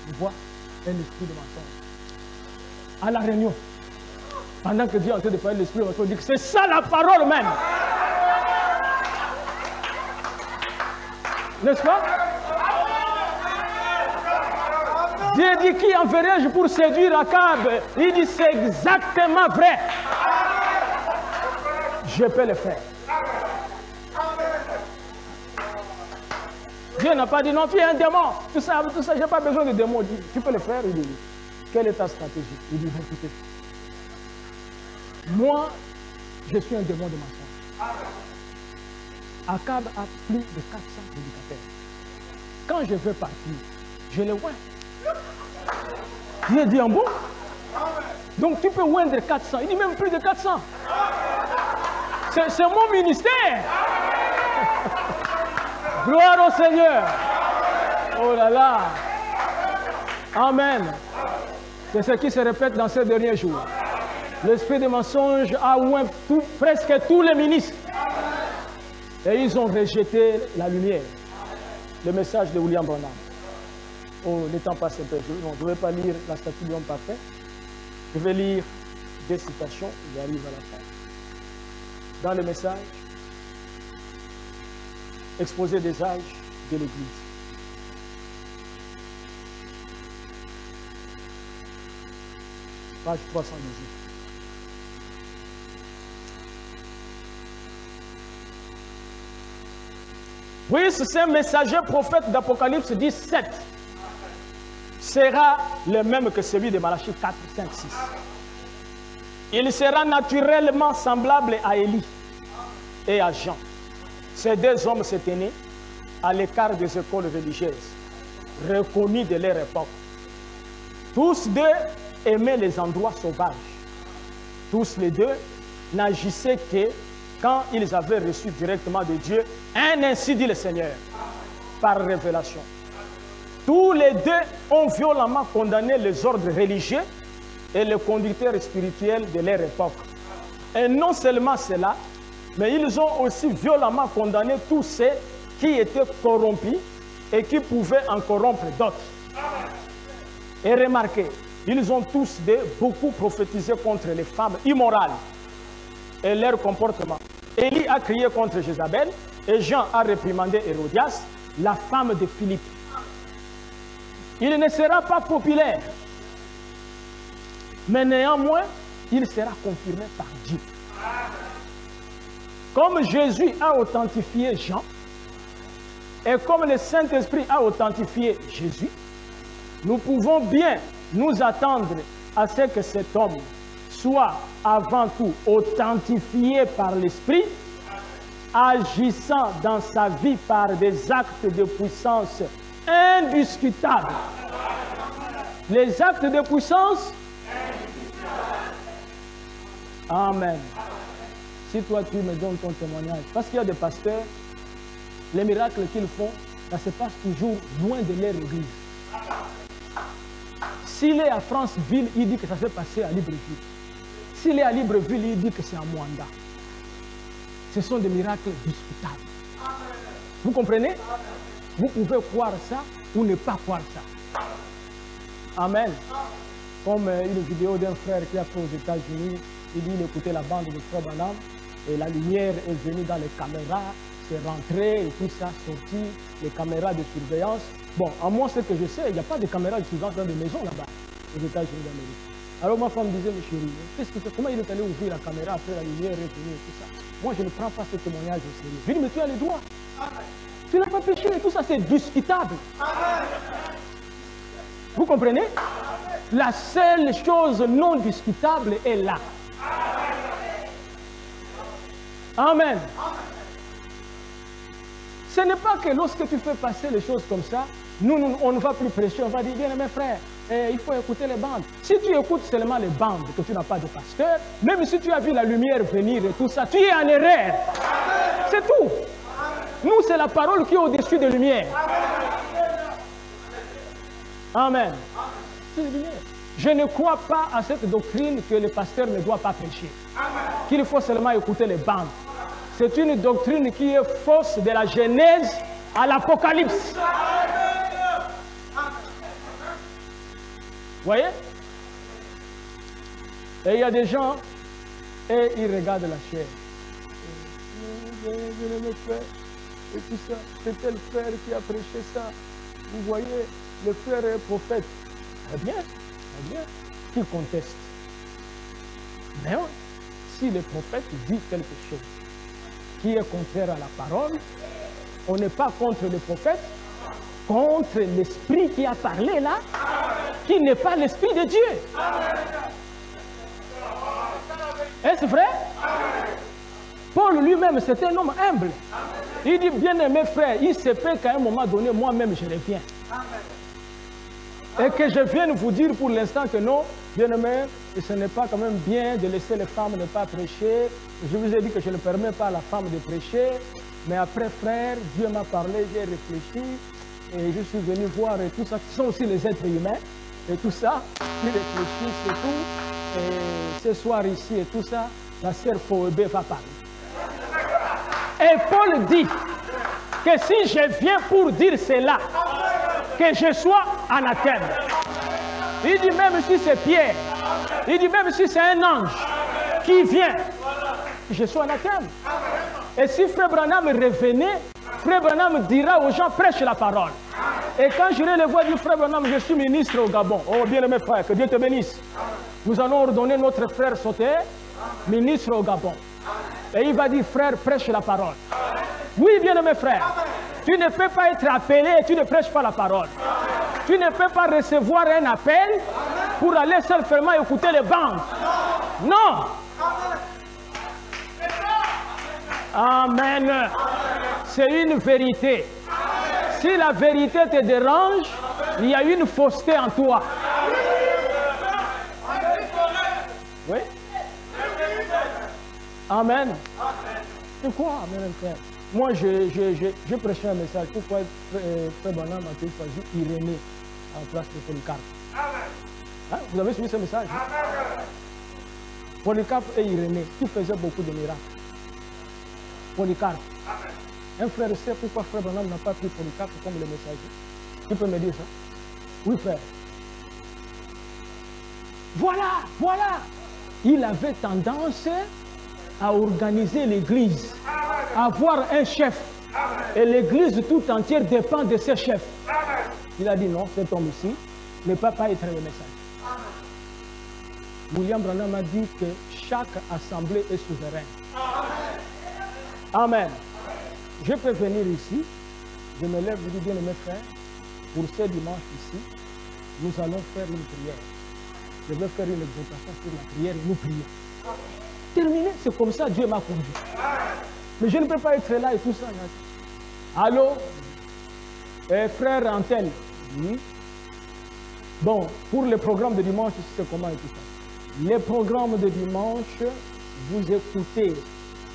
Tu vois, un esprit de mensonge. À la réunion, pendant que Dieu est en train de parler de l'esprit de mensonge, il dit que c'est ça la parole même. N'est-ce pas? Dieu dit, qui enverrai-je pour séduire Akab? Il dit, c'est exactement vrai. Je peux le faire. Dieu n'a pas dit, non, tu es un démon. Tout ça, je n'ai pas besoin de démon. Il dit, tu peux le faire? Il dit, quelle est ta stratégie? Il dit, écoutez, moi, je suis un démon de mensonge. Akab a plus de 400 prédicateurs. Quand je veux partir, je le vois. Dieu dit en bon. Donc tu peux oindre 400. Il dit même plus de 400. C'est mon ministère. Gloire au Seigneur. Oh là là. Amen. C'est ce qui se répète dans ces derniers jours. L'esprit de mensonge a oint presque tous les ministres. Et ils ont rejeté la lumière. Le message de William Branham. Oh, le temps passe un peu. Non, je ne vais pas lire la statue de l'homme parfait. Je vais lire des citations. J'arrive à la fin. Dans le message, exposé des âges de l'Église. Page 318. Oui, c'est un messager prophète d'Apocalypse 17. Sera le même que celui de Malachie 4, 5, 6. Il sera naturellement semblable à Élie et à Jean. Ces deux hommes se tenaient à l'écart des écoles religieuses, reconnus de leur époque. Tous deux aimaient les endroits sauvages. Tous les deux n'agissaient que quand ils avaient reçu directement de Dieu un ainsi dit le Seigneur, par révélation. Tous les deux ont violemment condamné les ordres religieux et les conducteurs spirituels de leur époque. Et non seulement cela, mais ils ont aussi violemment condamné tous ceux qui étaient corrompus et qui pouvaient en corrompre d'autres. Et remarquez, Ils ont tous beaucoup prophétisé contre les femmes immorales et leur comportement. Élie a crié contre Jézabel et Jean a réprimandé Hérodias, la femme de Philippe. Il ne sera pas populaire, mais néanmoins, il sera confirmé par Dieu. Comme Jésus a authentifié Jean, et comme le Saint-Esprit a authentifié Jésus, nous pouvons bien nous attendre à ce que cet homme soit avant tout authentifié par l'Esprit, agissant dans sa vie par des actes de puissance indiscutables. Les actes de puissance. Amen. Si toi tu me donnes ton témoignage, parce qu'il y a des pasteurs, les miracles qu'ils font, ça se passe toujours loin de leur église. S'il est à Franceville, il dit que ça s'est passé à Libreville. S'il est à Libreville, il dit que c'est à Mwanda. Ce sont des miracles discutables. Vous comprenez? Vous pouvez croire ça ou ne pas croire ça. Amen. Comme une vidéo d'un frère qui a fait aux États-Unis, il dit qu'il écoutait la bande de Frère Branham et la lumière est venue dans les caméras, c'est rentré et tout ça, sorti, les caméras de surveillance. Bon, à moi, ce que je sais, il n'y a pas de caméras de surveillance dans les maisons là-bas, aux États-Unis d'Amérique. Alors ma femme disait, mais chérie, qu'est-ce que comment il est allé ouvrir la caméra après la lumière est venue et tout ça? Moi, je ne prends pas ce témoignage au sérieux. Je dis, mais tu as les droits. Tu n'as pas péché et tout ça, c'est discutable. Vous comprenez? La seule chose non discutable est là. Amen. Ce n'est pas que lorsque tu fais passer les choses comme ça, on ne va plus prêcher, on va dire, bien mes frères, il faut écouter les bandes. Si tu écoutes seulement les bandes, que tu n'as pas de pasteur, même si tu as vu la lumière venir et tout ça, tu es en erreur. C'est tout. Nous, c'est la parole qui est au-dessus des lumières. Amen. Je ne crois pas à cette doctrine que le pasteur ne doit pas prêcher. Qu'il faut seulement écouter les bandes. C'est une doctrine qui est fausse de la Genèse à l'Apocalypse. Vous voyez? Et il y a des gens, et ils regardent la chair. Je ne me fais, et tout ça. C'est tel frère qui a prêché ça. Vous voyez, le frère est prophète. Très bien, très bien. Qui conteste? Mais si le prophète dit quelque chose qui est contraire à la parole, on n'est pas contre le prophète, contre l'esprit qui a parlé là, qui n'est pas l'esprit de Dieu. Est-ce vrai? Paul lui-même, c'était un homme humble. Il dit, bien-aimé frère, il se peut qu'à un moment donné, moi-même, je reviens. Et que je vienne vous dire pour l'instant que non, bien-aimé, ce n'est pas quand même bien de laisser les femmes ne pas prêcher. Je vous ai dit que je ne permets pas à la femme de prêcher. Mais après, frère, Dieu m'a parlé, j'ai réfléchi. Et je suis venu voir et tout ça, qui sont aussi les êtres humains. Et tout ça, ils réfléchissent et tout. Et ce soir ici et tout ça, la sœur Foébé va parler. Et Paul dit que si je viens pour dire cela, que je sois anathème. Il dit même si c'est Pierre, il dit même si c'est un ange qui vient, je suis anathème. Et si Frère Branham revenait, Frère Branham dira aux gens, prêche la parole. Et quand j'irai le voir du Frère Branham, je suis ministre au Gabon. Oh bien-aimé frère, que Dieu te bénisse. Nous allons ordonner notre frère Sauter, ministre au Gabon. Et il va dire, frère, prêche la parole. Oui, bien-aimé frère, tu ne peux pas être appelé et tu ne prêches pas la parole. Tu ne peux pas recevoir un appel pour aller seulement écouter les bandes. Non. Amen. C'est une vérité. Si la vérité te dérange, il y a une fausseté en toi. Oui. Amen. C'est quoi, amen, frère? Moi, je prêchais un message. Pourquoi Frère Branham a-t-il choisi Irénée en place de Polycarpe? Hein? Vous avez suivi ce message? Polycarpe et Irénée, qui faisaient beaucoup de miracles. Polycarpe. Un frère sait pourquoi Frère Branham n'a pas pris Polycarpe comme le messager? Tu peux me dire ça? Oui, frère. Voilà. Il avait tendance à organiser l'église, à avoir un chef. Et l'église tout entière dépend de ce chef. Il a dit non, cet homme ici ne peut pas être le message. William Branham a dit que chaque assemblée est souveraine. Amen. Je peux venir ici, je me lève, je dis bien mes frères, pour ce dimanche ici, nous allons faire une prière. Je vais faire une exhortation sur la prière et nous prions. Terminé, c'est comme ça Dieu m'a conduit. Mais je ne peux pas être là et tout ça. Allô? Frère Antenne. Oui. Bon, pour le programme de dimanche, c'est comment et tout ça? Les programmes de dimanche, vous écoutez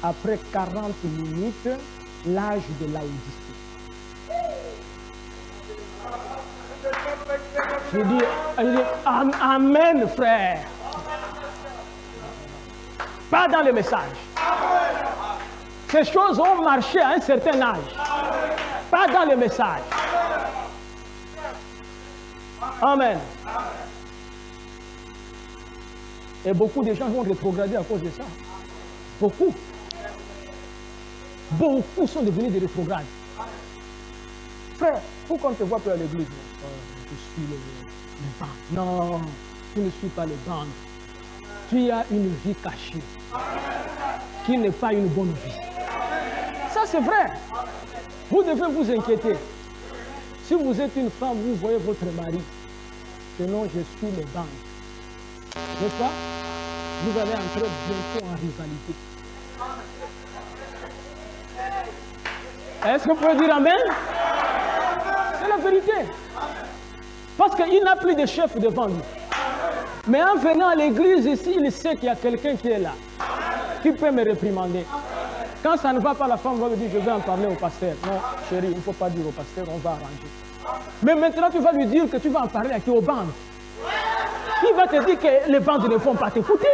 après 40 minutes l'âge de Laodicée. Je dis Amen, frère. Pas dans le message. Ces choses ont marché à un certain âge. Pas dans le message. Amen. Et beaucoup de gens vont rétrograder à cause de ça. Beaucoup. Beaucoup sont devenus des rétrogrades. Frère, pourquoi on ne te voit plus à l'église? Je suis le band. Non, tu ne suis pas le band. Tu as une vie cachée, qui n'est pas une bonne vie. Ça, c'est vrai. Vous devez vous inquiéter. Si vous êtes une femme, vous voyez votre mari. Sinon, je suis le band. N'est-ce pas? Vous allez entrer bientôt en rivalité. Est-ce que vous pouvez dire Amen? C'est la vérité. Parce qu'il n'a plus de chef devant lui. Mais en venant à l'église ici, il sait qu'il y a quelqu'un qui est là, qui peut me réprimander. Quand ça ne va pas, la femme va me dire, je vais en parler au pasteur. Non, chérie, il ne faut pas dire au pasteur, on va arranger. Mais maintenant, tu vas lui dire que tu vas en parler à qui? Aux bandes. Il va te dire que les bandes ne vont pas t'écouter.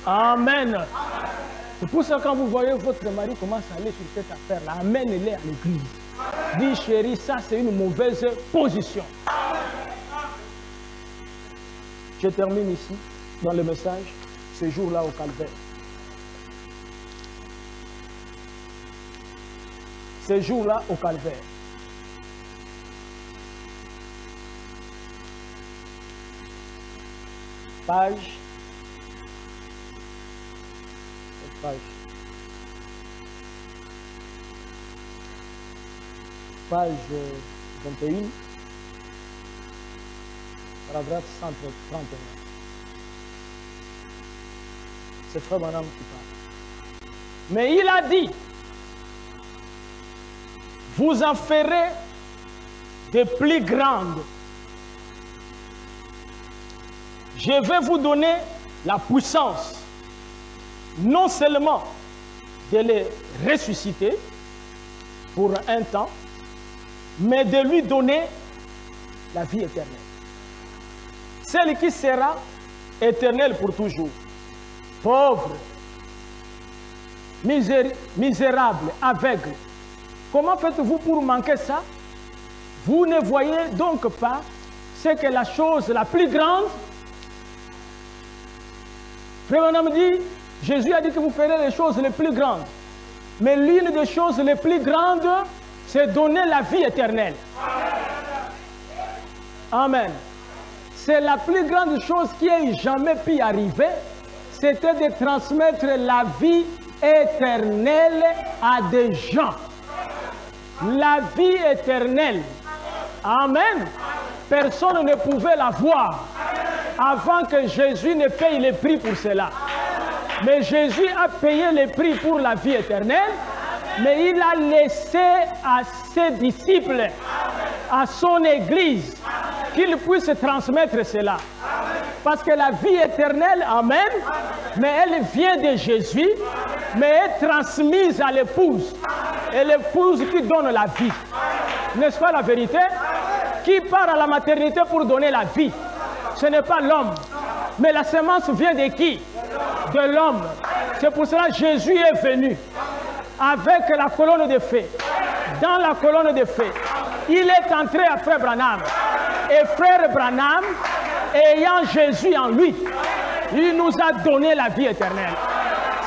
Amen. C'est pour ça que quand vous voyez votre mari commence à aller sur cette affaire-là, amène-les à l'église. Dis chérie, ça c'est une mauvaise position. Je termine ici, dans le message, ce jour-là au calvaire. Ce jour-là au calvaire. Page. Page 21, paragraphe 131. C'est Frère Branham qui parle. Mais il a dit, vous en ferez de plus grandes. Je vais vous donner la puissance, non seulement de les ressusciter pour un temps, mais de lui donner la vie éternelle. Celle qui sera éternelle pour toujours. Pauvre, misérable, aveugle. Comment faites-vous pour manquer ça? Vous ne voyez donc pas ce que la chose la plus grande. Frère Branham dit, Jésus a dit que vous ferez les choses les plus grandes. Mais l'une des choses les plus grandes, c'est donner la vie éternelle. Amen. C'est la plus grande chose qui ait jamais pu arriver, c'était de transmettre la vie éternelle à des gens. La vie éternelle. Amen. Personne ne pouvait la voir avant que Jésus ne paye le prix pour cela. Mais Jésus a payé le prix pour la vie éternelle, mais il a laissé à ses disciples, à son Église, qu'ils puissent transmettre cela. Parce que la vie éternelle, amen, mais elle vient de Jésus, mais est transmise à l'épouse. Et l'épouse qui donne la vie. N'est-ce pas la vérité? Qui part à la maternité pour donner la vie? Ce n'est pas l'homme. Mais la semence vient de qui? De l'homme. C'est pour cela que Jésus est venu avec la colonne de feu. dans la colonne de feu. Il est entré à Frère Branham. Et Frère Branham, ayant Jésus en lui, il nous a donné la vie éternelle.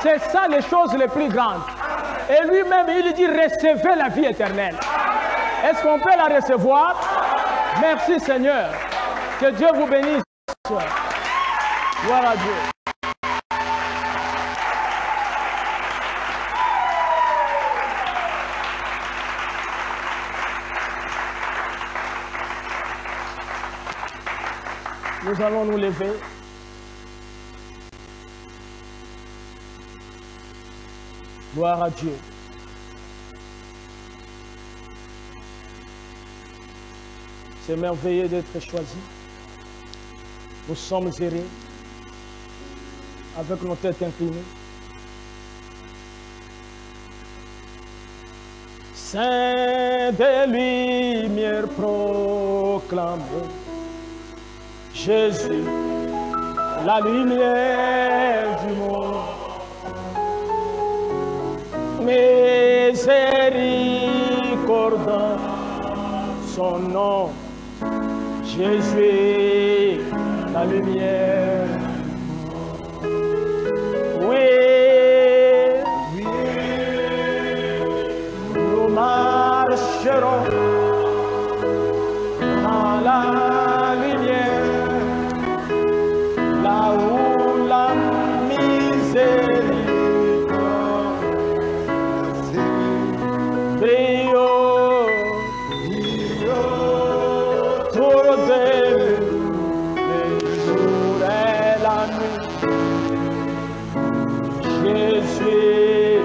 C'est ça les choses les plus grandes. Et lui-même, il dit, recevez la vie éternelle. Est-ce qu'on peut la recevoir? Merci Seigneur. Que Dieu vous bénisse. Gloire à Dieu. Nous allons nous lever. Gloire à Dieu. C'est merveilleux d'être choisi. Nous sommes heureux avec nos têtes inclinées. Saint des lumières proclame Jésus, la lumière du monde. Miséricorde, son nom, Jésus, la lumière. Oui, nous marcherons dans la lumière, là où la miséricorde brille autour de nous, les jours et la nuit. Jésus,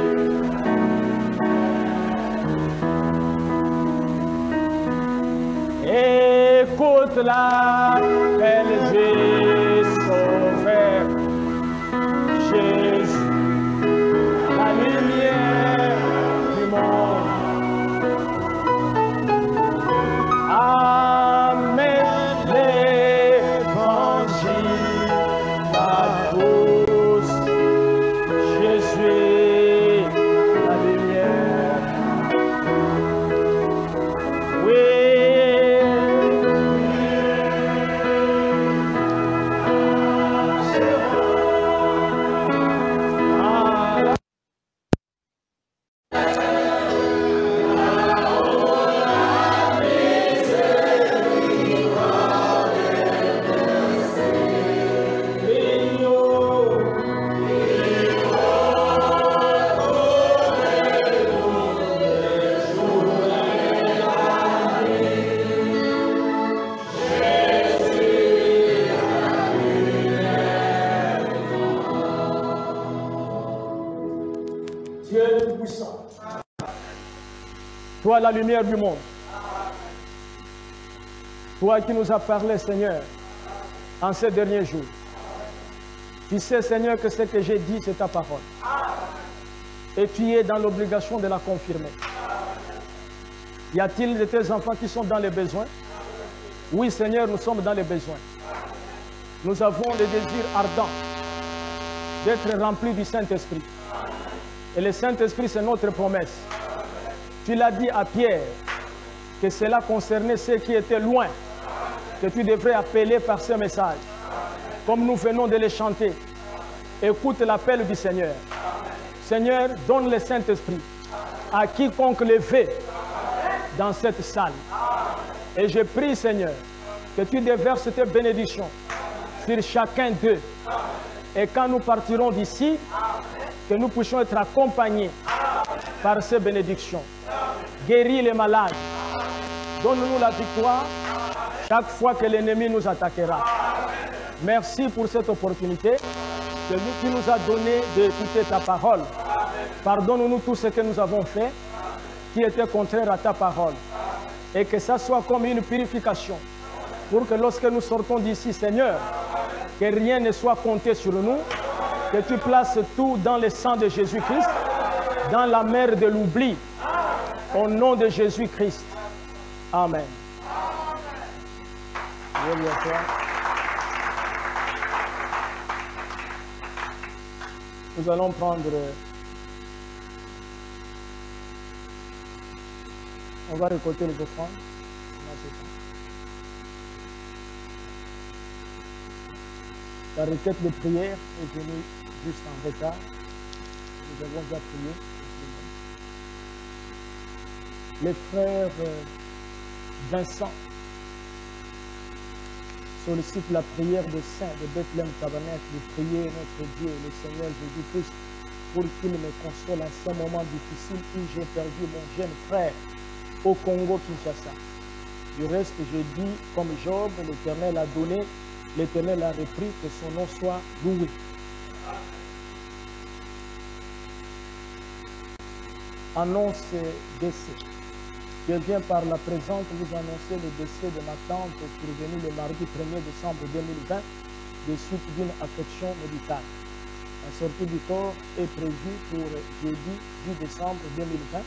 écoute l'appel du Sauveur. Jésus, la lumière du monde. Amen, l'évangile à tous. Jésus, la lumière. Oui. Dieu est tout-puissant. Toi, la lumière du monde. Toi qui nous as parlé, Seigneur, en ces derniers jours. Tu sais, Seigneur, que ce que j'ai dit, c'est ta parole. Et tu es dans l'obligation de la confirmer. Y a-t-il de tes enfants qui sont dans les besoins? Oui, Seigneur, nous sommes dans les besoins. Nous avons le désir ardent d'être remplis du Saint-Esprit. Et le Saint-Esprit, c'est notre promesse. Tu l'as dit à Pierre, que cela concernait ceux qui étaient loin, que tu devrais appeler par ce message. Comme nous venons de les chanter, écoute l'appel du Seigneur. Seigneur, donne le Saint-Esprit à quiconque le veut dans cette salle. Et je prie, Seigneur, que tu déverses tes bénédictions sur chacun d'eux. Et quand nous partirons d'ici, que nous puissions être accompagnés par ces bénédictions. Guéris les malades. Donne-nous la victoire chaque fois que l'ennemi nous attaquera. Merci pour cette opportunité que tu nous as donné d'écouter ta parole. Pardonne-nous tout ce que nous avons fait qui était contraire à ta parole. Et que ça soit comme une purification pour que lorsque nous sortons d'ici, Seigneur, que rien ne soit compté sur nous, que tu places tout dans le sang de Jésus-Christ, dans la mer de l'oubli, au nom de Jésus-Christ. Amen. Gloire à toi. Nous allons prendre On va récolter les offrandes. La requête de prière est venue juste en retard. Nous avons déjà prié. Les frères Vincent sollicitent la prière des saints de Bethléem Tabernacle de prier notre Dieu, le Seigneur Jésus-Christ, pour qu'il me console en ce moment difficile où j'ai perdu mon jeune frère au Congo-Kinshasa. Du reste, je dis, comme Job, l'Éternel a donné, l'Éternel a repris, que son nom soit loué. Annonce décès. Je viens par la présente vous annoncer le décès de ma tante survenue le mardi 1er décembre 2020 de suite d'une affection médicale. La sortie du corps est prévue pour jeudi 10 décembre 2020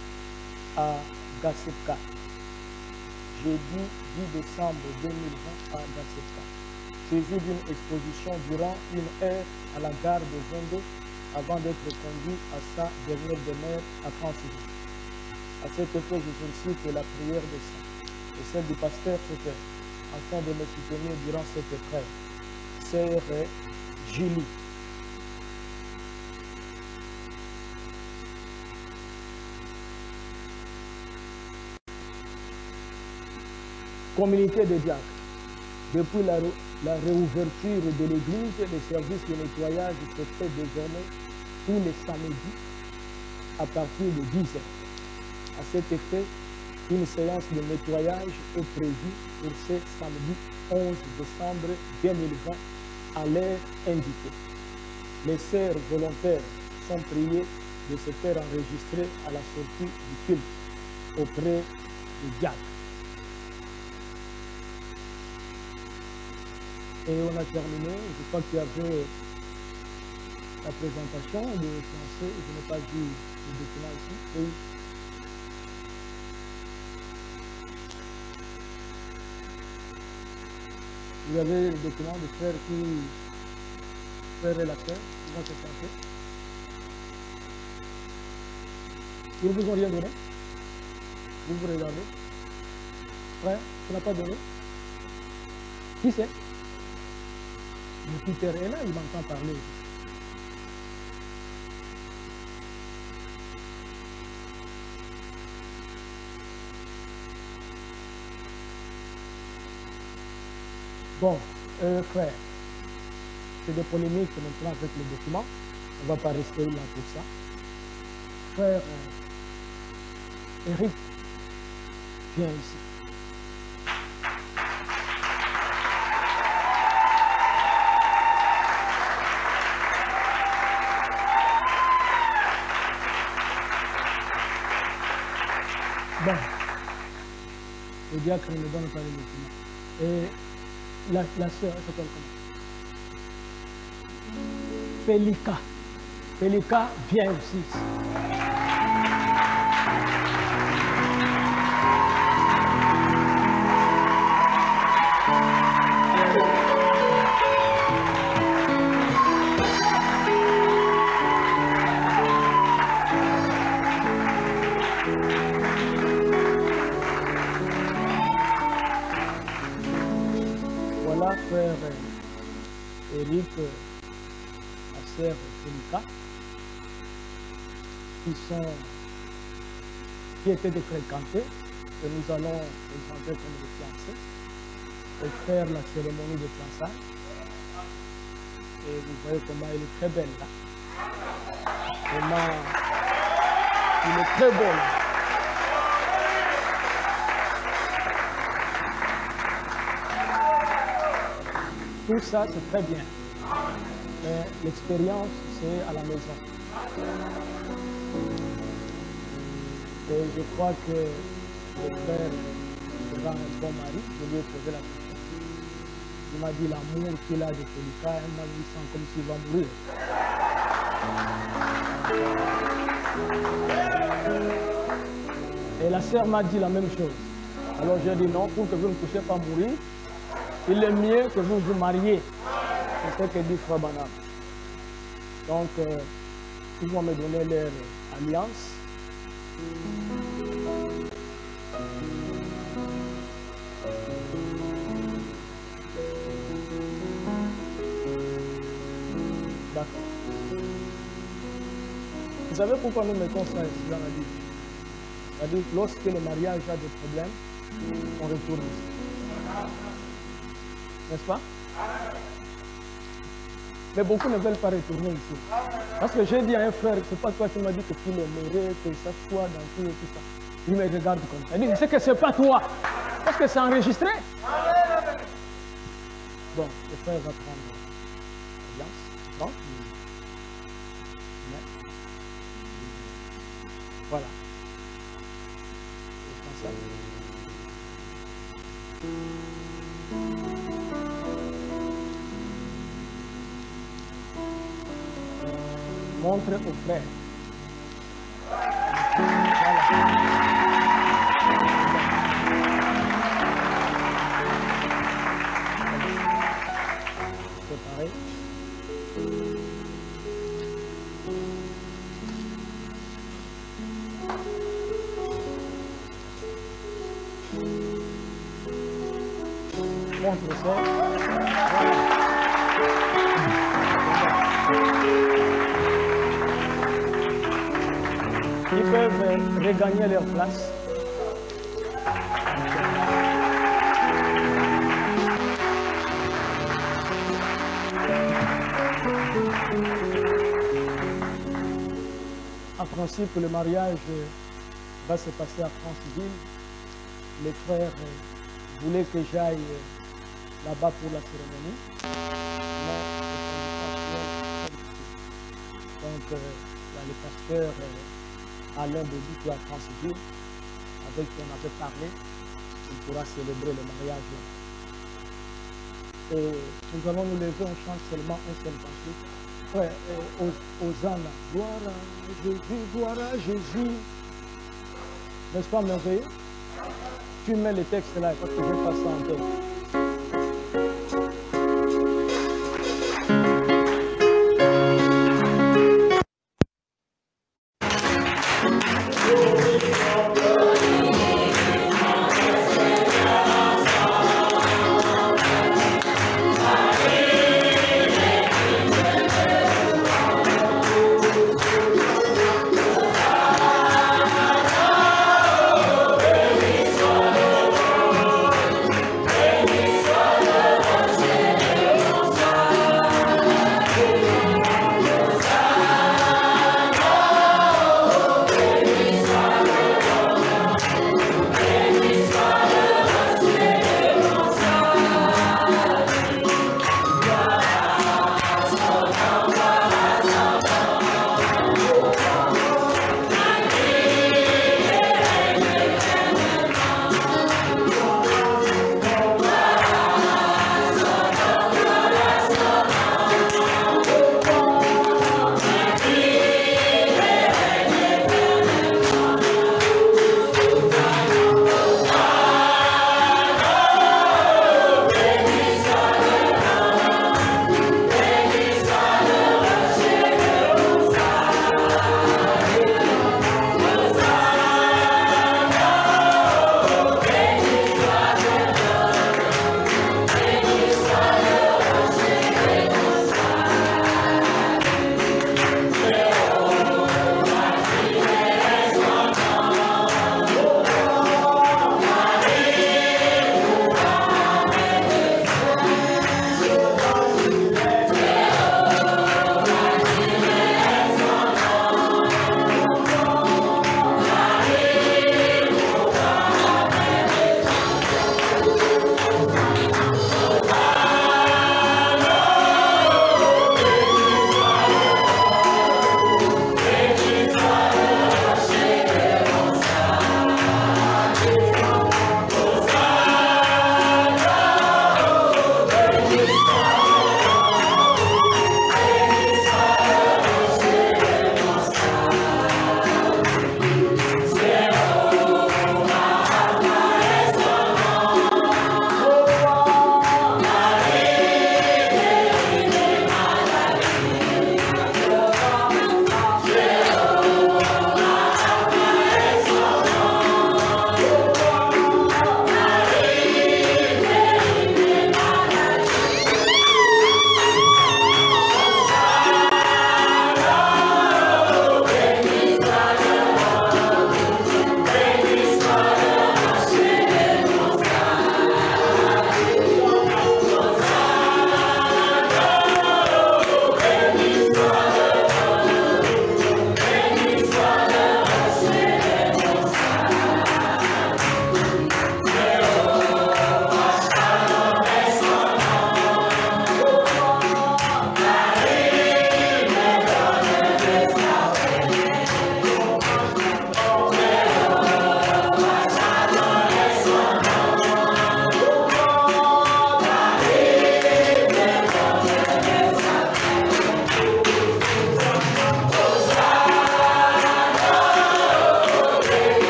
à Gassepka. Jeudi 10 décembre 2020 à Gassepka. Suivi d'une exposition durant 1 heure à la gare de Zende avant d'être conduit à sa dernière demeure à Francis. À cet effet, je sollicite la prière des saints et celle du pasteur Sauter afin de me soutenir durant cette épreuve. Sœur Julie. Communauté des diacres. Depuis la réouverture de l'église, les services de nettoyage se fait désormais tous les samedis à partir de 10h. À cet effet, une séance de nettoyage est prévue pour ce samedi 11 décembre 2020 à l'heure indiquée. Les sœurs volontaires sont priées de se faire enregistrer à la sortie du culte auprès du diacre. Et on a terminé. Je crois qu'il y avait la présentation de français. Je n'ai pas vu le document ici. Oui. Vous avez le document de frère et la sœur qui vont se présenter. Ils ne vous ont rien donné. Vous regardez. Frère, tu n'as pas donné. Qui c'est? Le Peter est là, il m'entend parler. Bon, frère, c'est des polémiques maintenant avec le document. On ne va pas rester là pour ça. Frère Eric, viens ici. Bon, le diacre ne donne pas les documents. Et la sœur, elle s'appelle comment? Pelika. Pelika, viens aussi. Frère Eric, la sœur Pelika, qui étaient des fréquentés, que nous allons présenter comme des fiancés, et faire la cérémonie de fiançailles. Et vous voyez comment elle est très belle là. Comment il est très beau là. Tout ça, c'est très bien. Mais l'expérience, c'est à la maison. Et je crois que le frère sera un bon mari. Je lui ai posé la question. Il m'a dit l'amour qu'il a de Pelika, un homme il sent comme s'il va mourir. Et la sœur m'a dit la même chose. Alors j'ai dit non, pour que vous ne puissiez pas mourir, il est mieux que vous vous mariez. C'est ce que dit Frère Banam. Donc, ils vont me donner leur alliance. Vous savez pourquoi nous mettons ça ici dans la Bible? C'est-à-dire que lorsque le mariage a des problèmes, on retourne ici. N'est-ce pas? Mais beaucoup ne veulent pas retourner ici. Parce que j'ai dit à un frère, c'est pas toi qui m'as dit que tu l'aimerais, que ça soit dans tout et tout ça. Il me regarde comme ça. Il dit, c'est que c'est pas toi. Parce que c'est enregistré. Bon, le frère va prendre l'alliance. Donc, voilà. Je prends ça. Montre au frère. C'est pareil. Montre ça. Voilà. Ils peuvent regagner leur place. En principe, le mariage va se passer à Franceville. Les frères voulaient que j'aille là-bas pour la cérémonie. Donc, il y a le pasteur Alain Baudy qui est à Franceville, avec qui on avait parlé. Il pourra célébrer le mariage. Et nous allons nous lever, on chante seulement un seul cantique. Ouais, Hosanna, gloire à Jésus, gloire à Jésus. N'est-ce pas merveilleux? Tu mets les textes là parce que je passe ça en tête. Hey!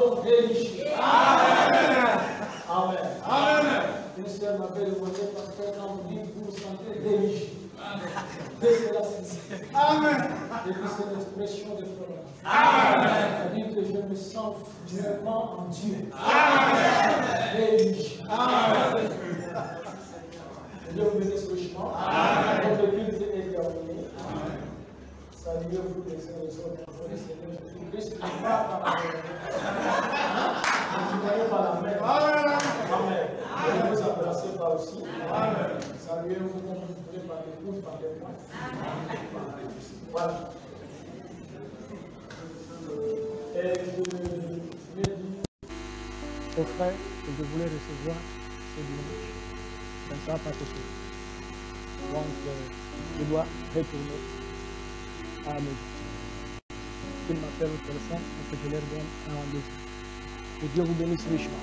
avons réussi. Amen. Amen. Amen. Une sœur m'avait demandé, pasteur, quand vous dites vous vous sentez réussi. Dès que la sincérité. Amen. Et puis c'est l'expression de foi. Amen. C'est-à-dire que je me sens vraiment en Dieu. Amen. Réussi. Amen. Dieu vous bénisse richement. Notre culte est terminé. Saluez-vous les uns les autres pour le Seigneur Jésus-Christ. Continuez par la main. Amen. Je vous embrasser par aussi. Saluez-vous comme vous voulez par les pouces, par les poings. Voilà. Et je vais dire aux frères que je voulais recevoir ce dimanche. Ça ne sera pas ce soir. Donc, je dois retourner à la maison. Ils m'appellent au téléphone et que je leur donne un rendez-vous. Que Dieu vous bénisse richement.